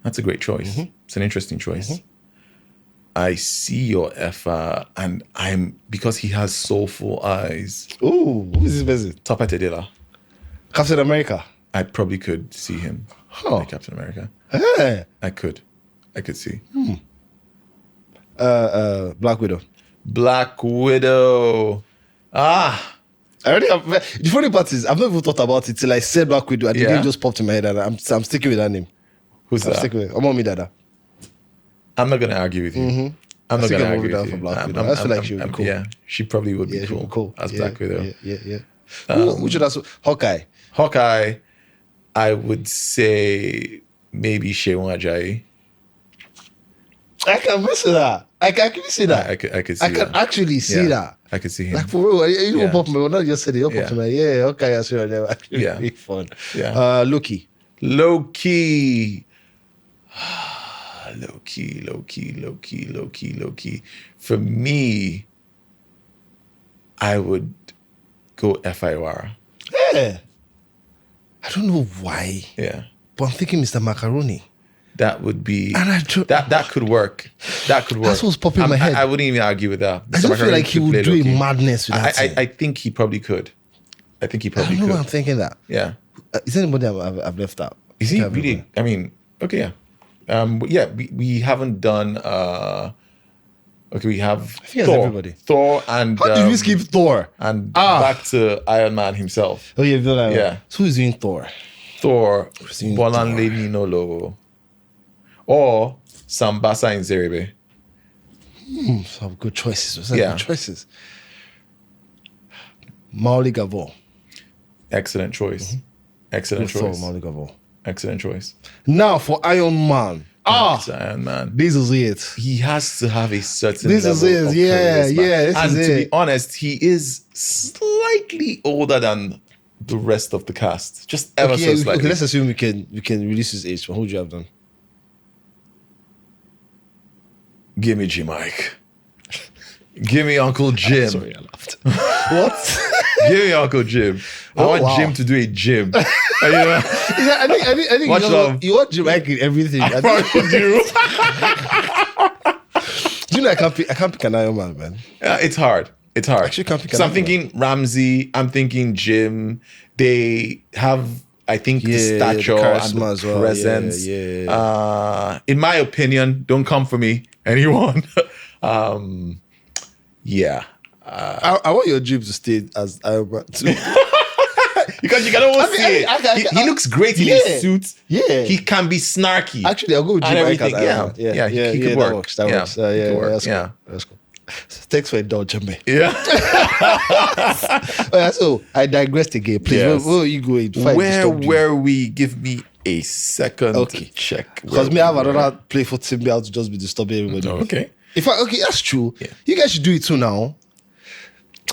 [SPEAKER 1] That's a great choice. It's an interesting choice. I see your effort, and because he has soulful eyes.
[SPEAKER 2] Ooh, who is this person?
[SPEAKER 1] Tope Tedela.
[SPEAKER 2] Captain America.
[SPEAKER 1] I probably could see him. Like Captain America.
[SPEAKER 2] Hey.
[SPEAKER 1] I could see.
[SPEAKER 2] Black Widow.
[SPEAKER 1] Black Widow. I
[SPEAKER 2] already have. The funny part is, I've not even thought about it till I said Black Widow, and the name just popped in my head, and I'm sticking with that name.
[SPEAKER 1] Who's that?
[SPEAKER 2] Sticking with Omomi Dada.
[SPEAKER 1] I'm not gonna argue with you. I'm not gonna argue with you.
[SPEAKER 2] Black Widow. I feel like she would be cool.
[SPEAKER 1] Yeah, she probably would be cool as Black Widow.
[SPEAKER 2] Yeah. Which would also Hawkeye.
[SPEAKER 1] Hawkeye, I would say maybe Seun Ajayi.
[SPEAKER 2] I can miss that. I can actually see that.
[SPEAKER 1] I could see
[SPEAKER 2] I can actually see that.
[SPEAKER 1] I could see him.
[SPEAKER 2] Like for real, you don't pop me. Not just said it. Pop me. Yeah, okay, I see that. Actually, be fun.
[SPEAKER 1] Yeah.
[SPEAKER 2] Loki.
[SPEAKER 1] For me, I would go F.I. Iwara.
[SPEAKER 2] Yeah. I don't know why.
[SPEAKER 1] Yeah.
[SPEAKER 2] But I'm thinking Mr. Macaroni.
[SPEAKER 1] That would be... And that could work. That could work.
[SPEAKER 2] That's what's popping in my head.
[SPEAKER 1] I wouldn't even argue with that.
[SPEAKER 2] I just feel like he would do a madness with that
[SPEAKER 1] I think he probably could. I don't
[SPEAKER 2] know why I'm thinking that.
[SPEAKER 1] Yeah.
[SPEAKER 2] Is there anybody I've left out?
[SPEAKER 1] Is he really... I mean, okay, yeah. We haven't done... okay, we have Thor.
[SPEAKER 2] Everybody.
[SPEAKER 1] Thor and...
[SPEAKER 2] How did we skip Thor?
[SPEAKER 1] And back to Iron Man himself.
[SPEAKER 2] Oh, yeah, you've done Iron Man.
[SPEAKER 1] Yeah.
[SPEAKER 2] So who's doing Thor?
[SPEAKER 1] Bolanle Ninolo. Or Sambasa Nzerebe.
[SPEAKER 2] Some good choices. Good choices. Maoli Gavor.
[SPEAKER 1] Excellent choice. Excellent choice.
[SPEAKER 2] Maoli Gavor.
[SPEAKER 1] Excellent choice.
[SPEAKER 2] Now for Iron Man.
[SPEAKER 1] Iron Man.
[SPEAKER 2] This is it.
[SPEAKER 1] He has to have a certain
[SPEAKER 2] level of charisma. Yeah.
[SPEAKER 1] And to be honest, he is slightly older than the rest of the cast. Just ever so slightly.
[SPEAKER 2] Okay, let's assume we can release his age. But who would you have done?
[SPEAKER 1] Give me Jim Mike. Give me Uncle Jim.
[SPEAKER 2] Sorry, I laughed. What?
[SPEAKER 1] Give me Uncle Jim. I want Jim to do a Jim.
[SPEAKER 2] I think
[SPEAKER 1] Much love.
[SPEAKER 2] You want Jim Mike in everything. I
[SPEAKER 1] probably do.
[SPEAKER 2] Do you know I can't pick an Iron Man.
[SPEAKER 1] It's hard.
[SPEAKER 2] Actually, can't pick
[SPEAKER 1] so I'm thinking Ramsey. I'm thinking Jim. They have, I think, the stature
[SPEAKER 2] the
[SPEAKER 1] and the
[SPEAKER 2] as well.
[SPEAKER 1] presence.
[SPEAKER 2] Yeah.
[SPEAKER 1] In my opinion, don't come for me, anyone. Yeah.
[SPEAKER 2] I want your Jim to stay as Iron Man too.
[SPEAKER 1] Because you can almost see it. He looks great in his suit.
[SPEAKER 2] Yeah.
[SPEAKER 1] He can be snarky.
[SPEAKER 2] Actually, I'll go with Jim Mike as Iron Man.
[SPEAKER 1] He could work.
[SPEAKER 2] That works. That's cool. Thanks for indulging me.
[SPEAKER 1] Yeah.
[SPEAKER 2] So I digressed again. Please,
[SPEAKER 1] Yes.
[SPEAKER 2] where are you going?
[SPEAKER 1] Where were we? Give me a second to check.
[SPEAKER 2] Because me, I have another playful team out to just be disturbing everybody.
[SPEAKER 1] Okay.
[SPEAKER 2] Okay, that's true.
[SPEAKER 1] Yeah.
[SPEAKER 2] You guys should do it too now.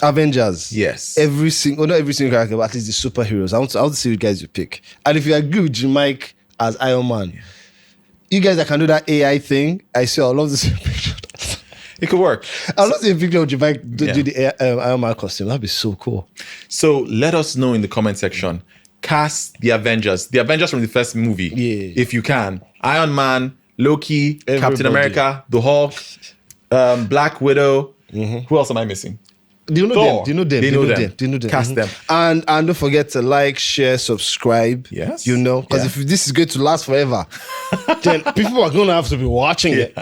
[SPEAKER 2] Avengers.
[SPEAKER 1] Yes.
[SPEAKER 2] Not every single character, but at least the superheroes. I want to see what guys you pick. And if you agree with Jim Mike as Iron Man, you guys that can do that AI thing, I love this picture.
[SPEAKER 1] It could work.
[SPEAKER 2] I'd love to see a picture of Jim Mike do the Iron Man costume. That'd be so cool.
[SPEAKER 1] So let us know in the comment section. Cast the Avengers. The Avengers from the first movie.
[SPEAKER 2] Yeah.
[SPEAKER 1] If you can. Iron Man, Loki, Captain
[SPEAKER 2] Everybody.
[SPEAKER 1] America, the Hulk, Black Widow. Who else am I missing?
[SPEAKER 2] Do you know
[SPEAKER 1] Thor.
[SPEAKER 2] them? Do you know them?
[SPEAKER 1] Cast them.
[SPEAKER 2] And don't forget to like, share, subscribe.
[SPEAKER 1] Yes.
[SPEAKER 2] Because if this is going to last forever, then people are going to have to be watching it.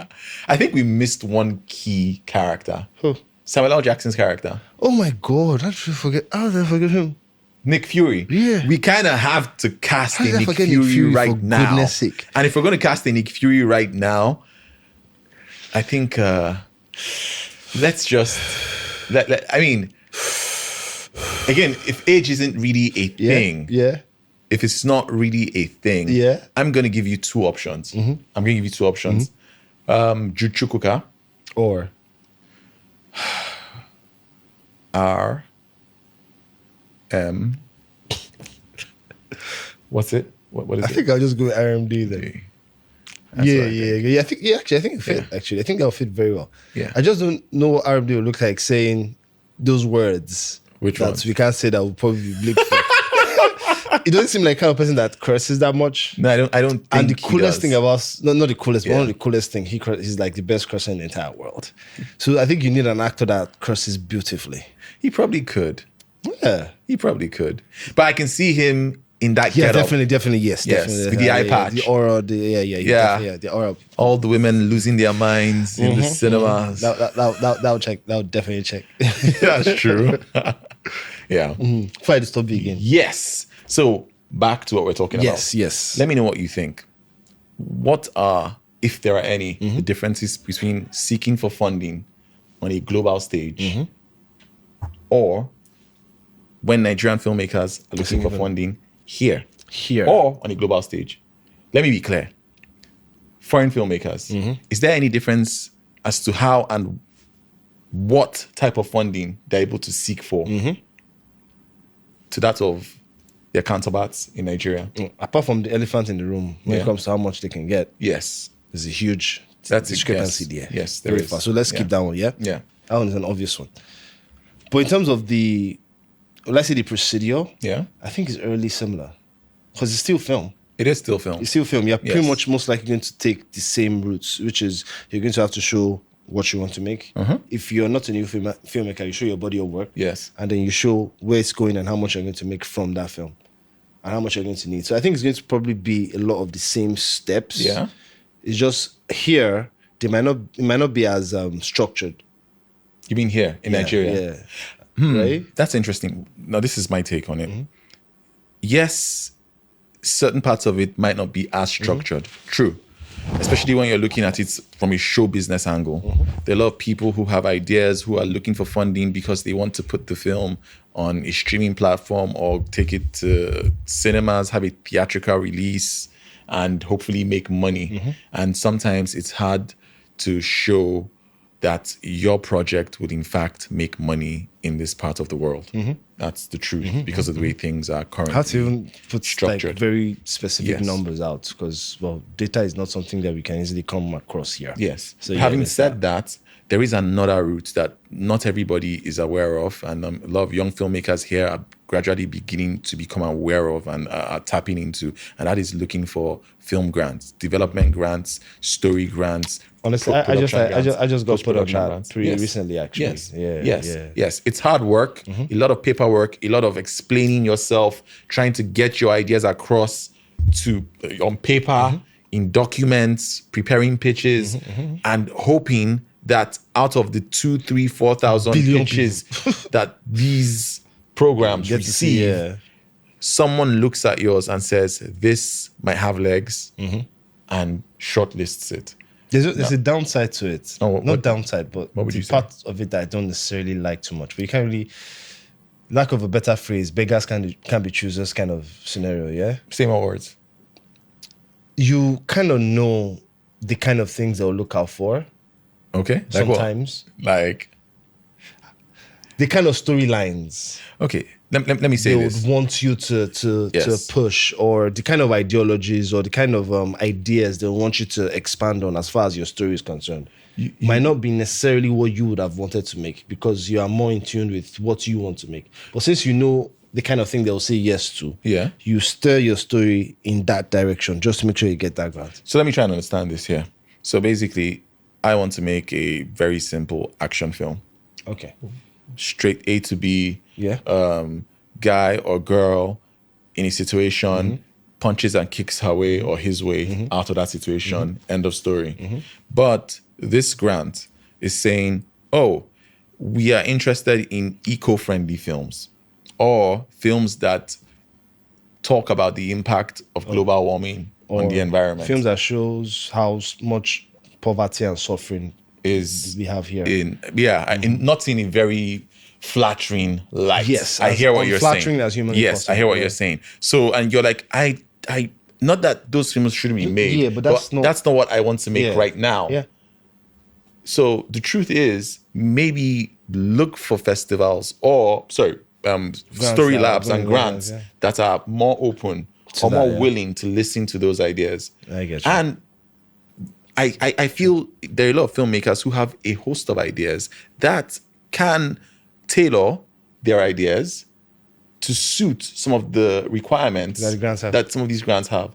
[SPEAKER 1] I think we missed one key character.
[SPEAKER 2] Who?
[SPEAKER 1] Samuel L. Jackson's character.
[SPEAKER 2] Oh my God! How did I forget him?
[SPEAKER 1] Nick Fury.
[SPEAKER 2] Yeah.
[SPEAKER 1] We kind of have to cast
[SPEAKER 2] How
[SPEAKER 1] a
[SPEAKER 2] did I
[SPEAKER 1] Nick
[SPEAKER 2] forget
[SPEAKER 1] Fury,
[SPEAKER 2] Nick Fury,
[SPEAKER 1] right
[SPEAKER 2] for
[SPEAKER 1] now.
[SPEAKER 2] goodness sake?
[SPEAKER 1] And if we're going to cast a Nick Fury right now, I think let's just I mean, again, if age isn't really a thing, if it's not really a thing, I'm going to give you two options. I'm going to give you two options. Jude Chukwuka
[SPEAKER 2] Or
[SPEAKER 1] what's it? What is
[SPEAKER 2] I
[SPEAKER 1] it?
[SPEAKER 2] think I'll just go with RMD then. I think it fit. Actually, I think that'll fit very well.
[SPEAKER 1] Yeah.
[SPEAKER 2] I just don't know what RMD will look like saying those words.
[SPEAKER 1] Which
[SPEAKER 2] that
[SPEAKER 1] ones?
[SPEAKER 2] we can't say that will probably be bleeped for. It doesn't seem like the kind of person that curses that much.
[SPEAKER 1] No, I don't think
[SPEAKER 2] And the
[SPEAKER 1] he
[SPEAKER 2] coolest
[SPEAKER 1] does.
[SPEAKER 2] thing about not the coolest, but one of the coolest thing he's like the best cursor in the entire world. So I think you need an actor that curses beautifully.
[SPEAKER 1] He probably could.
[SPEAKER 2] Yeah.
[SPEAKER 1] He probably could. But I can see him in that
[SPEAKER 2] Yeah,
[SPEAKER 1] getup.
[SPEAKER 2] definitely, yes.
[SPEAKER 1] With the eye patch.
[SPEAKER 2] The aura, the aura.
[SPEAKER 1] All the women losing their minds in the cinemas.
[SPEAKER 2] That would check. That would definitely check.
[SPEAKER 1] That's true. Yeah.
[SPEAKER 2] Before I disturb you again.
[SPEAKER 1] Yes. So back to what we're talking about.
[SPEAKER 2] Yes.
[SPEAKER 1] Let me know what you think. What are, if there are any, the differences between seeking for funding on a global stage or when Nigerian filmmakers are looking for funding here or on a global stage? Let me be clear. Foreign filmmakers, is there any difference as to how and what type of funding they're able to seek for to that of their counterparts in Nigeria?
[SPEAKER 2] Apart from the elephant in the room, when it comes to how much they can get,
[SPEAKER 1] Yes.
[SPEAKER 2] there's a huge
[SPEAKER 1] That's
[SPEAKER 2] discrepancy
[SPEAKER 1] yes.
[SPEAKER 2] there.
[SPEAKER 1] Yes, there
[SPEAKER 2] very
[SPEAKER 1] is.
[SPEAKER 2] far. So let's keep that one, yeah?
[SPEAKER 1] Yeah.
[SPEAKER 2] That one is an obvious one. But in terms of let's say the procedure, I think it's early similar. Because it's still film.
[SPEAKER 1] It is still film.
[SPEAKER 2] It's still film. You're pretty
[SPEAKER 1] Yes.
[SPEAKER 2] much most likely going to take the same routes, which is you're going to have to show what you want to make. If you're not a new filmmaker, you show your body of work.
[SPEAKER 1] Yes.
[SPEAKER 2] And then you show where it's going and how much you're going to make from that film and how much you're going to need. So I think it's going to probably be a lot of the same steps.
[SPEAKER 1] Yeah.
[SPEAKER 2] It's just here, it might not be as structured.
[SPEAKER 1] You mean here in Nigeria?
[SPEAKER 2] Yeah. Right?
[SPEAKER 1] That's interesting. Now, this is my take on it. Yes, certain parts of it might not be as structured. True. Especially when you're looking at it from a show business angle. There are a lot of people who have ideas, who are looking for funding because they want to put the film on a streaming platform or take it to cinemas, have a theatrical release, and hopefully make money. And sometimes it's hard to show that your project would in fact make money in this part of the world. That's the truth because of the way things are currently
[SPEAKER 2] How to even put
[SPEAKER 1] structured.
[SPEAKER 2] like very specific
[SPEAKER 1] Yes.
[SPEAKER 2] numbers out, because well, data is not something that we can easily come across here.
[SPEAKER 1] Yes.
[SPEAKER 2] So
[SPEAKER 1] Having
[SPEAKER 2] there's
[SPEAKER 1] said that, there is another route that not everybody is aware of, and a lot of young filmmakers here are gradually beginning to become aware of and are tapping into, and that is looking for film grants, development grants, story grants.
[SPEAKER 2] Honestly, I just got put on that
[SPEAKER 1] grants.
[SPEAKER 2] pretty
[SPEAKER 1] Yes.
[SPEAKER 2] recently, actually.
[SPEAKER 1] Yes.
[SPEAKER 2] Yeah.
[SPEAKER 1] Yes.
[SPEAKER 2] Yeah.
[SPEAKER 1] Yes. It's hard work, a lot of paperwork, a lot of explaining yourself, trying to get your ideas across to on paper, in documents, preparing pitches, and hoping that out of the 2,000, 3,000, 4,000
[SPEAKER 2] Billion
[SPEAKER 1] pitches that these programs
[SPEAKER 2] Get to see,
[SPEAKER 1] receive, someone looks at yours and says, this might have legs, and shortlists it.
[SPEAKER 2] There's a downside to it.
[SPEAKER 1] Oh,
[SPEAKER 2] Not downside, but
[SPEAKER 1] what would you say?
[SPEAKER 2] part of it that I don't necessarily like too much. But you can't really, lack of a better phrase, beggars can be choosers kind of scenario, yeah?
[SPEAKER 1] Say more words.
[SPEAKER 2] You kind of know the kind of things they'll look out for
[SPEAKER 1] Okay. Like what?
[SPEAKER 2] sometimes.
[SPEAKER 1] Like,
[SPEAKER 2] The kind of storylines
[SPEAKER 1] okay, let me say
[SPEAKER 2] they
[SPEAKER 1] this.
[SPEAKER 2] would want you to
[SPEAKER 1] Yes.
[SPEAKER 2] push, or the kind of ideologies or the kind of ideas they want you to expand on as far as your story is concerned. Might not be necessarily what you would have wanted to make, because you are more in tune with what you want to make. But since you know the kind of thing they'll say yes to,
[SPEAKER 1] Yeah.
[SPEAKER 2] you steer your story in that direction just to make sure you get that grant.
[SPEAKER 1] So let me try and understand this here. So basically, I want to make a very simple action film.
[SPEAKER 2] Okay.
[SPEAKER 1] Straight A to B.
[SPEAKER 2] Yeah.
[SPEAKER 1] Guy or girl in a situation punches and kicks her way or his way out of that situation. End of story. But this grant is saying, oh, we are interested in eco-friendly films or films that talk about the impact of global warming on the environment.
[SPEAKER 2] Films that shows how much poverty and suffering
[SPEAKER 1] is
[SPEAKER 2] we have here.
[SPEAKER 1] Not in a very flattering light.
[SPEAKER 2] Yes,
[SPEAKER 1] I
[SPEAKER 2] as
[SPEAKER 1] hear what you're saying.
[SPEAKER 2] unflattering as humanly
[SPEAKER 1] Yes,
[SPEAKER 2] possible,
[SPEAKER 1] I hear what
[SPEAKER 2] yeah.
[SPEAKER 1] you're saying. So, and you're like, I not that those films shouldn't be made.
[SPEAKER 2] Yeah, but that's not
[SPEAKER 1] what I want to make right now.
[SPEAKER 2] Yeah.
[SPEAKER 1] So the truth is, maybe look for festivals or story labs and grants that are more open or more willing to listen to those ideas.
[SPEAKER 2] I get you.
[SPEAKER 1] And I feel there are a lot of filmmakers who have a host of ideas that can tailor their ideas to suit some of the requirements that some of these grants have.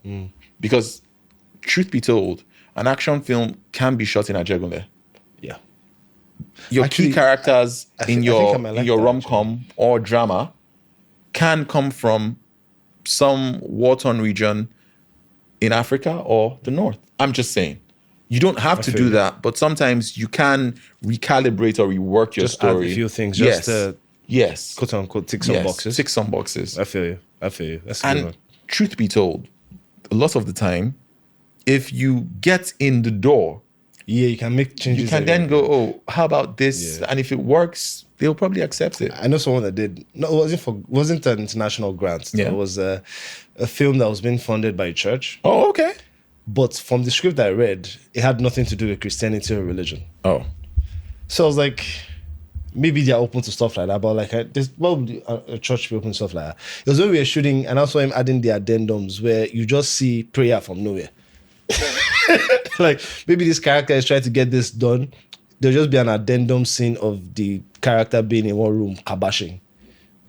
[SPEAKER 1] Because, truth be told, an action film can be shot in Ajegunle.
[SPEAKER 2] Yeah.
[SPEAKER 1] Your key characters in your
[SPEAKER 2] that,
[SPEAKER 1] rom-com or drama can come from some war-torn region in Africa or the North. I'm just saying. You don't have to do that, but sometimes you can recalibrate or rework your story.
[SPEAKER 2] Add a few things just to quote unquote tick some boxes.
[SPEAKER 1] Tick some boxes.
[SPEAKER 2] I feel you. That's a good
[SPEAKER 1] And
[SPEAKER 2] one.
[SPEAKER 1] truth be told, a lot of the time, if you get in the door,
[SPEAKER 2] you can make changes.
[SPEAKER 1] You can then go, oh, how about this? Yeah. And if it works, they'll probably accept it.
[SPEAKER 2] I know someone that did. No, it wasn't an international grant.
[SPEAKER 1] Yeah.
[SPEAKER 2] It was a film that was being funded by a church.
[SPEAKER 1] Oh, okay.
[SPEAKER 2] But from the script I read, it had nothing to do with Christianity or religion.
[SPEAKER 1] Oh.
[SPEAKER 2] So I was like, maybe they're open to stuff like that. But like, why would a church be open to stuff like that? It was when we were shooting, and I saw him adding the addendums where you just see prayer from nowhere. Like, maybe this character is trying to get this done. There'll just be an addendum scene of the character being in one room, kabashing.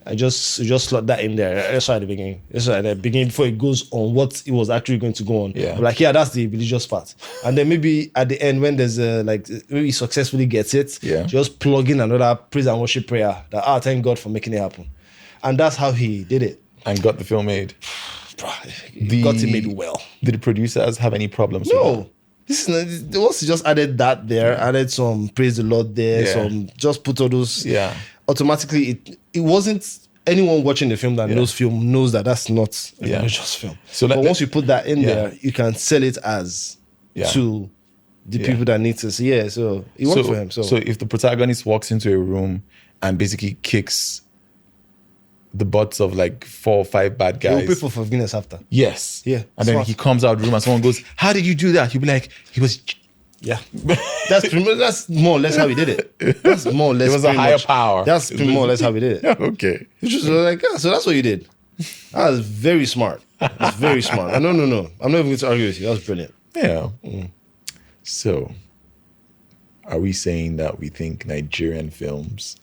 [SPEAKER 2] I just slot that in there. That's why at the beginning. That's why at the beginning, before it goes on what it was actually going to go on.
[SPEAKER 1] Yeah.
[SPEAKER 2] I'm like, yeah, that's the religious part. And then maybe at the end, when there's maybe he successfully gets it, just plug in another praise and worship prayer that, thank God for making it happen. And that's how he did it.
[SPEAKER 1] And got the film made.
[SPEAKER 2] Got it made well.
[SPEAKER 1] Did the producers have any problems with
[SPEAKER 2] No. This is once he just added that there, added some praise the Lord there, some just put all those.
[SPEAKER 1] Yeah.
[SPEAKER 2] Automatically, it wasn't anyone watching the film that knows that that's not a religious film. So but once you put that in there, you can sell it as to the people that need to see. Yeah, so it worked for him. So
[SPEAKER 1] if the protagonist walks into a room and basically kicks the butts of like 4 or 5 bad guys,
[SPEAKER 2] he'll pay for forgiveness after.
[SPEAKER 1] Yes.
[SPEAKER 2] Yeah.
[SPEAKER 1] And then he comes out of the room and someone goes, how did you do that? He'll be like, he was
[SPEAKER 2] Yeah, that's more or less how we did it. That's more or less.
[SPEAKER 1] It was a higher power.
[SPEAKER 2] That's more or less how we did it.
[SPEAKER 1] Okay.
[SPEAKER 2] Which was like, so that's what you did. That was very smart. That's very smart. No. I'm not even going to argue with you. That was brilliant.
[SPEAKER 1] Yeah. So, are we saying that we think Nigerian films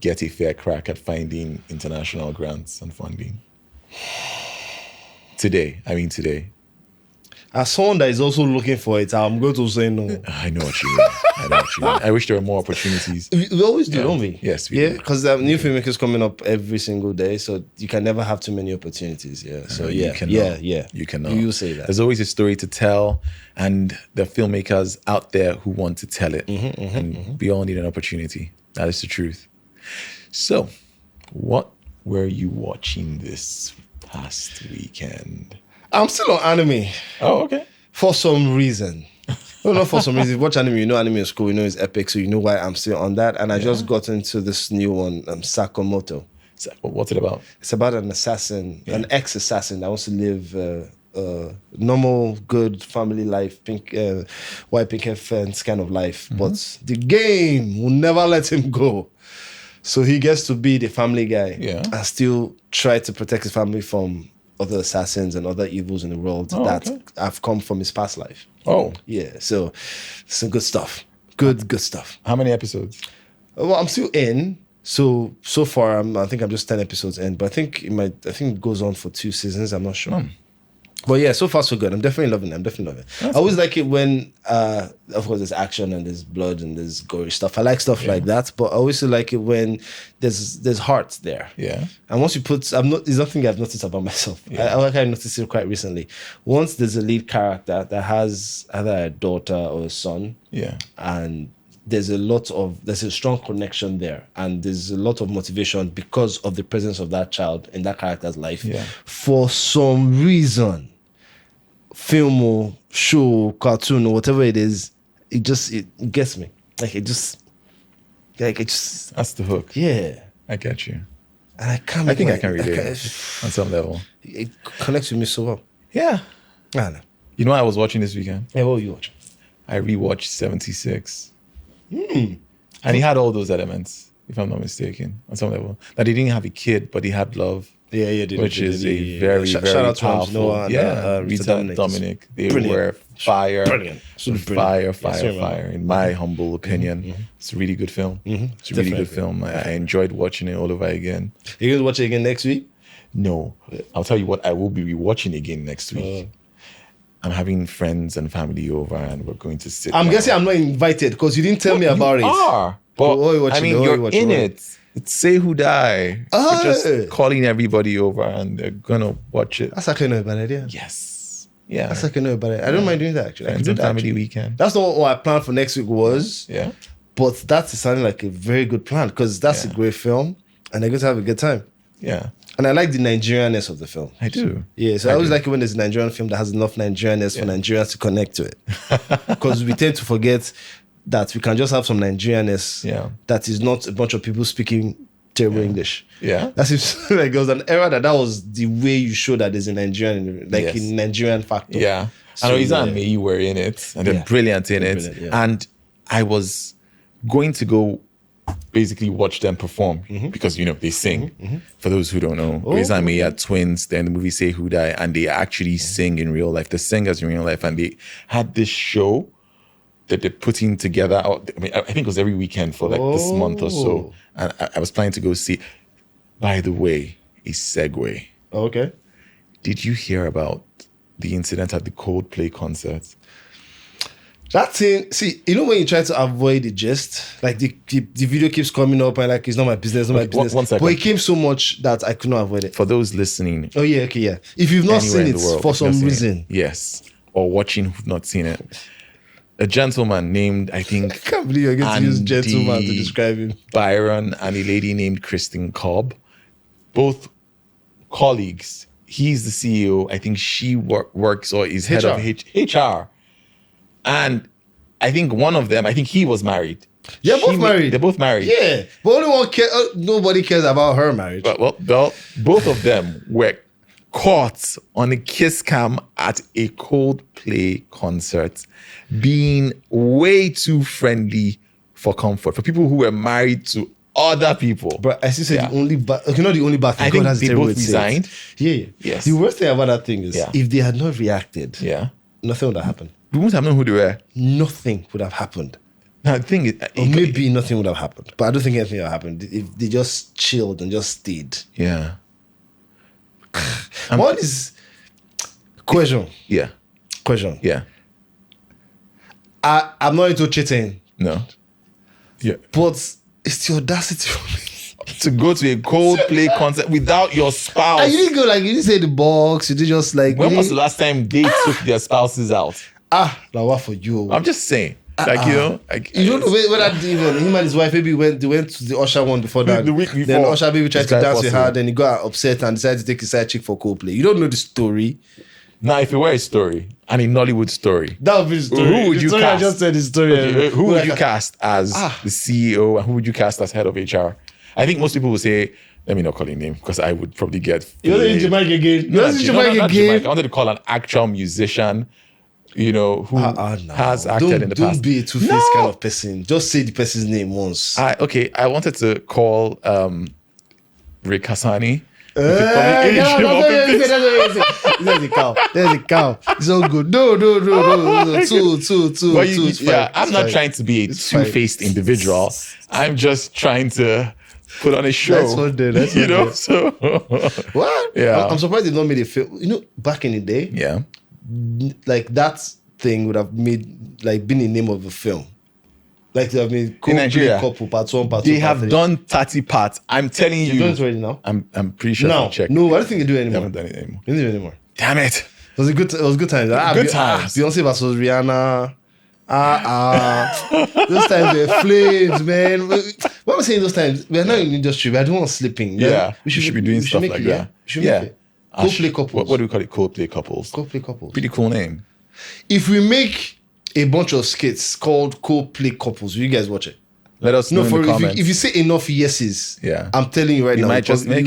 [SPEAKER 1] get a fair crack at finding international grants and funding? Today.
[SPEAKER 2] As someone that is also looking for it, I'm going to say no.
[SPEAKER 1] I know what you mean. I wish there were more opportunities.
[SPEAKER 2] We always do, don't we?
[SPEAKER 1] Yes, we do.
[SPEAKER 2] Because there are new filmmakers coming up every single day, so you can never have too many opportunities. Yeah, so
[SPEAKER 1] You cannot. You cannot.
[SPEAKER 2] You say that.
[SPEAKER 1] There's always a story to tell, and there are filmmakers out there who want to tell it. And we all need an opportunity. That is the truth. So, what were you watching this past weekend?
[SPEAKER 2] I'm still on anime.
[SPEAKER 1] Oh, okay.
[SPEAKER 2] For some reason. No, not for some reason. You watch anime, you know anime is cool, you know it's epic, so you know why I'm still on that. And I just got into this new one, Sakamoto.
[SPEAKER 1] What's it about?
[SPEAKER 2] It's about an assassin, an ex-assassin that wants to live normal, good family life, white picket fence kind of life. But the game will never let him go. So he gets to be the family guy and still try to protect his family from other assassins and other evils in the world that have come from his past life.
[SPEAKER 1] Oh.
[SPEAKER 2] Yeah, so some good stuff. Good stuff.
[SPEAKER 1] How many episodes?
[SPEAKER 2] Well, I'm still in. So far, I think I'm just 10 episodes in. But I think it goes on for 2 seasons. I'm not sure. But yeah, so far so good. I'm definitely loving it. I always like it when, of course, there's action and there's blood and there's gory stuff. I like stuff like that. But I always like it when there's heart there. Yeah. And once you put, it's nothing I've noticed about myself. I noticed it quite recently. Once there's a lead character that has either a daughter or a son. Yeah. And there's a strong connection there, and there's a lot of motivation because of the presence of that child in that character's life. Yeah. For some reason, film or show, cartoon or whatever it is, it gets me. That's
[SPEAKER 1] the hook.
[SPEAKER 2] Yeah,
[SPEAKER 1] I get you.
[SPEAKER 2] And I
[SPEAKER 1] think I can relate on some level.
[SPEAKER 2] It connects with me so well.
[SPEAKER 1] Yeah.
[SPEAKER 2] I don't know.
[SPEAKER 1] You know what I was watching this weekend?
[SPEAKER 2] Yeah, what were you watching?
[SPEAKER 1] I rewatched 76. And he had all those elements, if I'm not mistaken, on some level. That he didn't have a kid, but he had love.
[SPEAKER 2] Yeah, did.
[SPEAKER 1] Which is a very, very
[SPEAKER 2] shout out
[SPEAKER 1] powerful.
[SPEAKER 2] To Noah and
[SPEAKER 1] Rita Dominic. They were fire. Brilliant. Fire. In my humble opinion, it's a really good film. It's a really good film. I enjoyed watching it all over again.
[SPEAKER 2] You're going to watch it again next week?
[SPEAKER 1] No. I'll tell you what, I will be rewatching again next week. I'm having friends and family over, and we're going to sit.
[SPEAKER 2] I'm guessing I'm not invited because you didn't tell me about it.
[SPEAKER 1] You are, but you're in it. It's Say Who Die. We're just calling everybody over, and they're gonna watch it.
[SPEAKER 2] That's actually not a bad idea.
[SPEAKER 1] Yes, yeah,
[SPEAKER 2] that's actually not a bad idea. I don't mind doing that actually.
[SPEAKER 1] Friends and family weekend.
[SPEAKER 2] That's not what I planned for next week was.
[SPEAKER 1] Yeah,
[SPEAKER 2] but that's sounding like a very good plan because that's a great film, and they're going to have a good time.
[SPEAKER 1] Yeah.
[SPEAKER 2] And I like the Nigerianness of the film.
[SPEAKER 1] I do.
[SPEAKER 2] Yeah, so I always like it when there's a Nigerian film that has enough Nigerianness for Nigerians to connect to it. Because we tend to forget that we can just have some Nigerianness that is not a bunch of people speaking terrible English. Yeah. That seems like it was an era that was the way you show that there's a Nigerian, a Nigerian factor.
[SPEAKER 1] Yeah. So, I know Iza and Mei were in it, and they're brilliant in it. And I was going to go basically watch them perform because, they sing. For those who don't know, Iza and Mei are twins. They're in the movie Say Who Die, and they actually sing in real life. They're singers in real life, and they had this show that they're putting together. I think it was every weekend for like this month or so. And I was planning to go see. By the way, a segue.
[SPEAKER 2] Okay.
[SPEAKER 1] Did you hear about the incident at the Coldplay concert?
[SPEAKER 2] That thing, see, when you try to avoid the gist, like the video keeps coming up and like, it's not my business,
[SPEAKER 1] One second.
[SPEAKER 2] But it came so much that I could not avoid it.
[SPEAKER 1] For those listening.
[SPEAKER 2] Oh, yeah, okay, yeah. If you've not seen it for some reason.
[SPEAKER 1] Yes. Or watching who've not seen it. A gentleman named, I think...
[SPEAKER 2] I can't believe you're going to use gentleman to describe him.
[SPEAKER 1] Byron and a lady named Kristen Cobb. Both colleagues. He's the CEO. I think she works or is head of HR. And I think one of them, I think he was married.
[SPEAKER 2] Yeah, both married.
[SPEAKER 1] They're both married.
[SPEAKER 2] Yeah, but nobody cares about her marriage.
[SPEAKER 1] Well, both of them were caught on a kiss cam at a Coldplay concert being way too friendly for comfort for people who were married to other people.
[SPEAKER 2] But I still say the only bad, not the only bad thing.
[SPEAKER 1] I think they both resigned.
[SPEAKER 2] Yeah.
[SPEAKER 1] Yes.
[SPEAKER 2] The worst thing about that thing is if they had not reacted, nothing would have happened.
[SPEAKER 1] We wouldn't have known who they were.
[SPEAKER 2] Nothing would have happened.
[SPEAKER 1] Now the thing is,
[SPEAKER 2] or maybe nothing would have happened. But I don't think anything would have happened if they just chilled and just stayed.
[SPEAKER 1] Yeah.
[SPEAKER 2] What is question?
[SPEAKER 1] Yeah.
[SPEAKER 2] Question.
[SPEAKER 1] Yeah.
[SPEAKER 2] I'm not into cheating.
[SPEAKER 1] No. Yeah.
[SPEAKER 2] But it's the audacity for me
[SPEAKER 1] to go to a Coldplay concert without your spouse.
[SPEAKER 2] And you didn't go like, you didn't say the box, you did just like.
[SPEAKER 1] When was the last time they took their spouses out?
[SPEAKER 2] Now what for you?
[SPEAKER 1] I'm just saying. Like, you know, like,
[SPEAKER 2] you don't know whether even him and his wife maybe they went to the Usher one before that.
[SPEAKER 1] The week before.
[SPEAKER 2] Then Usher maybe tried to dance with her, then he got upset and decided to take his side chick for Coldplay. You don't know the story.
[SPEAKER 1] Now, if it were a story, and a Nollywood story,
[SPEAKER 2] that would be the story.
[SPEAKER 1] Who would you cast?
[SPEAKER 2] I just said the story.
[SPEAKER 1] Okay, who would you cast as the CEO, and who would you cast as head of HR? I think most people would say, let me not call his name because I would probably get.
[SPEAKER 2] You're in Jamaica again. You're in Jamaica again.
[SPEAKER 1] I wanted to call an actual musician, you know, who has acted in the past.
[SPEAKER 2] Don't be a two-faced kind of person. Just say the person's name once.
[SPEAKER 1] I wanted to call Rick Hassani.
[SPEAKER 2] There's a cow. It's all good. No. Two.
[SPEAKER 1] I'm not trying to be a two-faced individual. I'm just trying to put on a show.
[SPEAKER 2] That's what they do.
[SPEAKER 1] You know, so
[SPEAKER 2] what?
[SPEAKER 1] Yeah,
[SPEAKER 2] I'm surprised they not made a film. You know, back in the day, like that thing would have made like been the name of a film. Like they have made
[SPEAKER 1] in Nigeria,
[SPEAKER 2] couple part 1, part 2.
[SPEAKER 1] They have done 30 parts. I'm telling you.
[SPEAKER 2] You've done it already now?
[SPEAKER 1] I'm pretty sure.
[SPEAKER 2] No, I don't think they do it anymore.
[SPEAKER 1] They haven't done it anymore.
[SPEAKER 2] They don't do it anymore.
[SPEAKER 1] Damn it!
[SPEAKER 2] It was good times.
[SPEAKER 1] Good times.
[SPEAKER 2] Beyonce versus Rihanna. Those times were flames, man. What am I saying? Those times we're not in the industry. We're doing sleeping.
[SPEAKER 1] Yeah, we should be doing stuff like that.
[SPEAKER 2] We should make it. Coldplay couples.
[SPEAKER 1] What do we call it? Coldplay couples.
[SPEAKER 2] Coldplay couples.
[SPEAKER 1] Pretty cool name.
[SPEAKER 2] If we make a bunch of skits called Coldplay couples, will you guys watch it?
[SPEAKER 1] Let us know in the comments.
[SPEAKER 2] If you say enough yeses, I'm telling you right now,
[SPEAKER 1] you might just make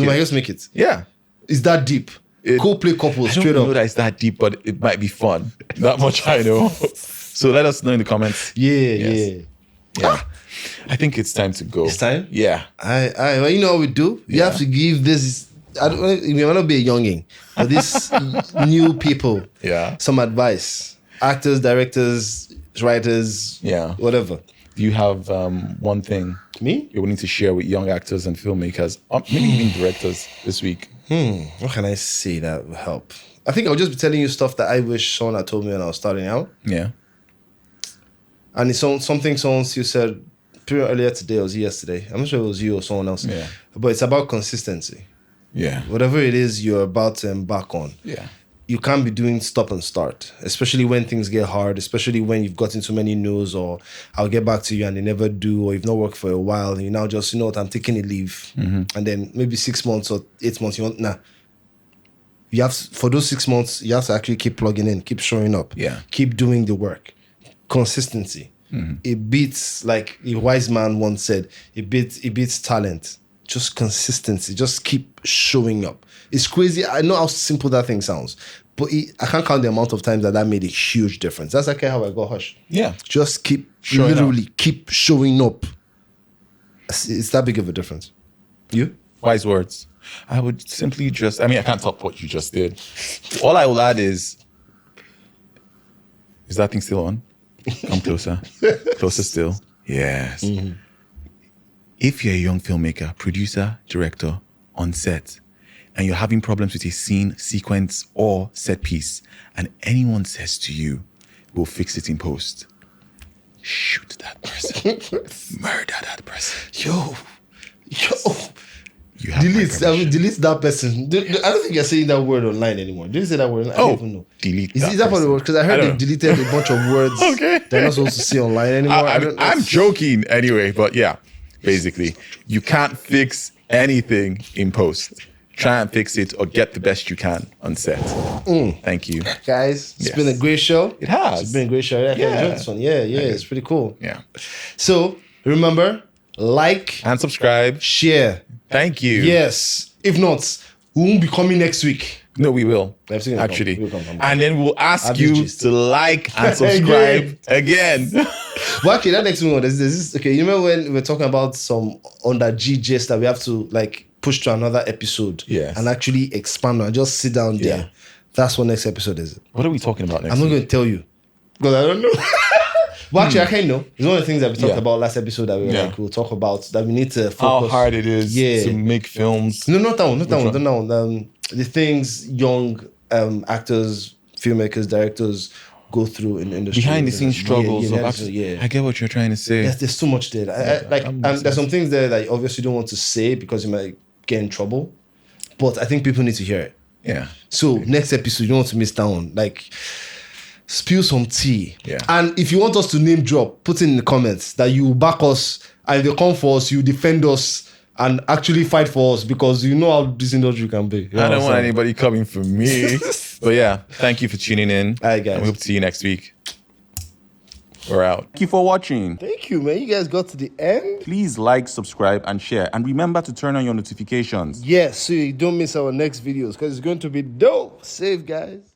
[SPEAKER 2] it. Yeah. It's that deep. Coldplay couples, straight up. I don't know
[SPEAKER 1] that it's that deep, but it might be fun. That much I know. So let us know in the comments.
[SPEAKER 2] Yeah.
[SPEAKER 1] I think it's time to go.
[SPEAKER 2] It's time?
[SPEAKER 1] Yeah.
[SPEAKER 2] Well, you know what we do? You have to give this, you may not be a younging, but these new people some advice. Actors, directors, writers, whatever.
[SPEAKER 1] Do you have one thing you're willing to share with young actors and filmmakers, maybe even directors this week?
[SPEAKER 2] What can I say that will help? I think I'll just be telling you stuff that I wish someone had told me when I was starting out.
[SPEAKER 1] Yeah.
[SPEAKER 2] And it's something someone you said earlier today or yesterday. I'm not sure it was you or someone else.
[SPEAKER 1] Yeah.
[SPEAKER 2] But it's about consistency.
[SPEAKER 1] Yeah.
[SPEAKER 2] Whatever it is you're about to embark on.
[SPEAKER 1] Yeah.
[SPEAKER 2] You can't be doing stop and start, especially when things get hard, especially when you've gotten too many no's or I'll get back to you and they never do, or you've not worked for a while and you now just, you know what, I'm taking a leave. And then maybe 6 months or 8 months, you have, for those 6 months, you have to actually keep plugging in, keep showing up, keep doing the work. Consistency. It beats, like a wise man once said, it beats talent. Just consistency. Just keep showing up. It's crazy. I know how simple that thing sounds, but I can't count the amount of times that made a huge difference. That's like how I got Hush.
[SPEAKER 1] Yeah.
[SPEAKER 2] Just keep keep showing up. It's that big of a difference. You?
[SPEAKER 1] Wise words. I would simply I can't top what you just did. All I will add is that thing still on? Come closer. Closer still. Yes. If you're a young filmmaker, producer, director on set, and you're having problems with a scene, sequence, or set piece, and anyone says to you, we'll fix it in post, shoot that person. Murder that person.
[SPEAKER 2] Yo.
[SPEAKER 1] You have
[SPEAKER 2] delete that person. I don't think you're saying that word online anymore. Do you say that word? I don't even know.
[SPEAKER 1] Delete
[SPEAKER 2] Is that what it was? Because I heard they deleted a bunch of words they're not supposed to see online anymore.
[SPEAKER 1] I'm joking anyway, but yeah. Basically, you can't fix anything in post. Try and fix it or get the best you can on set. Thank you.
[SPEAKER 2] Guys, it's been a great show.
[SPEAKER 1] It has.
[SPEAKER 2] It's been a great show. I enjoyed this one. Yeah, it's pretty cool.
[SPEAKER 1] Yeah.
[SPEAKER 2] So, remember, like
[SPEAKER 1] and subscribe.
[SPEAKER 2] Share.
[SPEAKER 1] Thank you.
[SPEAKER 2] Yes. If not, we won't be coming next week.
[SPEAKER 1] No, we will. Actually. And then we'll ask you to like and subscribe again.
[SPEAKER 2] Well, actually, that next one, there's this. Okay, you remember when we were talking about some under G gist that we have to like push to another episode and actually expand and just sit down there. Yeah. That's what next episode is.
[SPEAKER 1] What are we talking about next?
[SPEAKER 2] I'm not going to tell you because I don't know. Well, actually, I kind of know. It's one of the things that we talked about last episode that we were like, we'll talk about that we need to focus.
[SPEAKER 1] How hard it is to make films.
[SPEAKER 2] No, not that one. The things young actors, filmmakers, directors go through in the industry.
[SPEAKER 1] Behind the scenes struggles. I get what you're trying to say.
[SPEAKER 2] There's too much there. And there's some things there that you obviously don't want to say because you might get in trouble. But I think people need to hear it.
[SPEAKER 1] Yeah.
[SPEAKER 2] So next episode, you don't want to miss that one. Like, spill some tea. Yeah. And if you want us to name drop, put in the comments that you back us and if they come for us, you defend us and actually fight for us because you know how this industry can be.
[SPEAKER 1] I don't want anybody coming for me. But yeah, thank you for tuning in.
[SPEAKER 2] All right, guys.
[SPEAKER 1] And we hope to see you next week. We're out. Thank you for watching.
[SPEAKER 2] Thank you, man. You guys got to the end.
[SPEAKER 1] Please like, subscribe, and share. And remember to turn on your notifications.
[SPEAKER 2] Yes, so you don't miss our next videos because it's going to be dope. Safe, guys.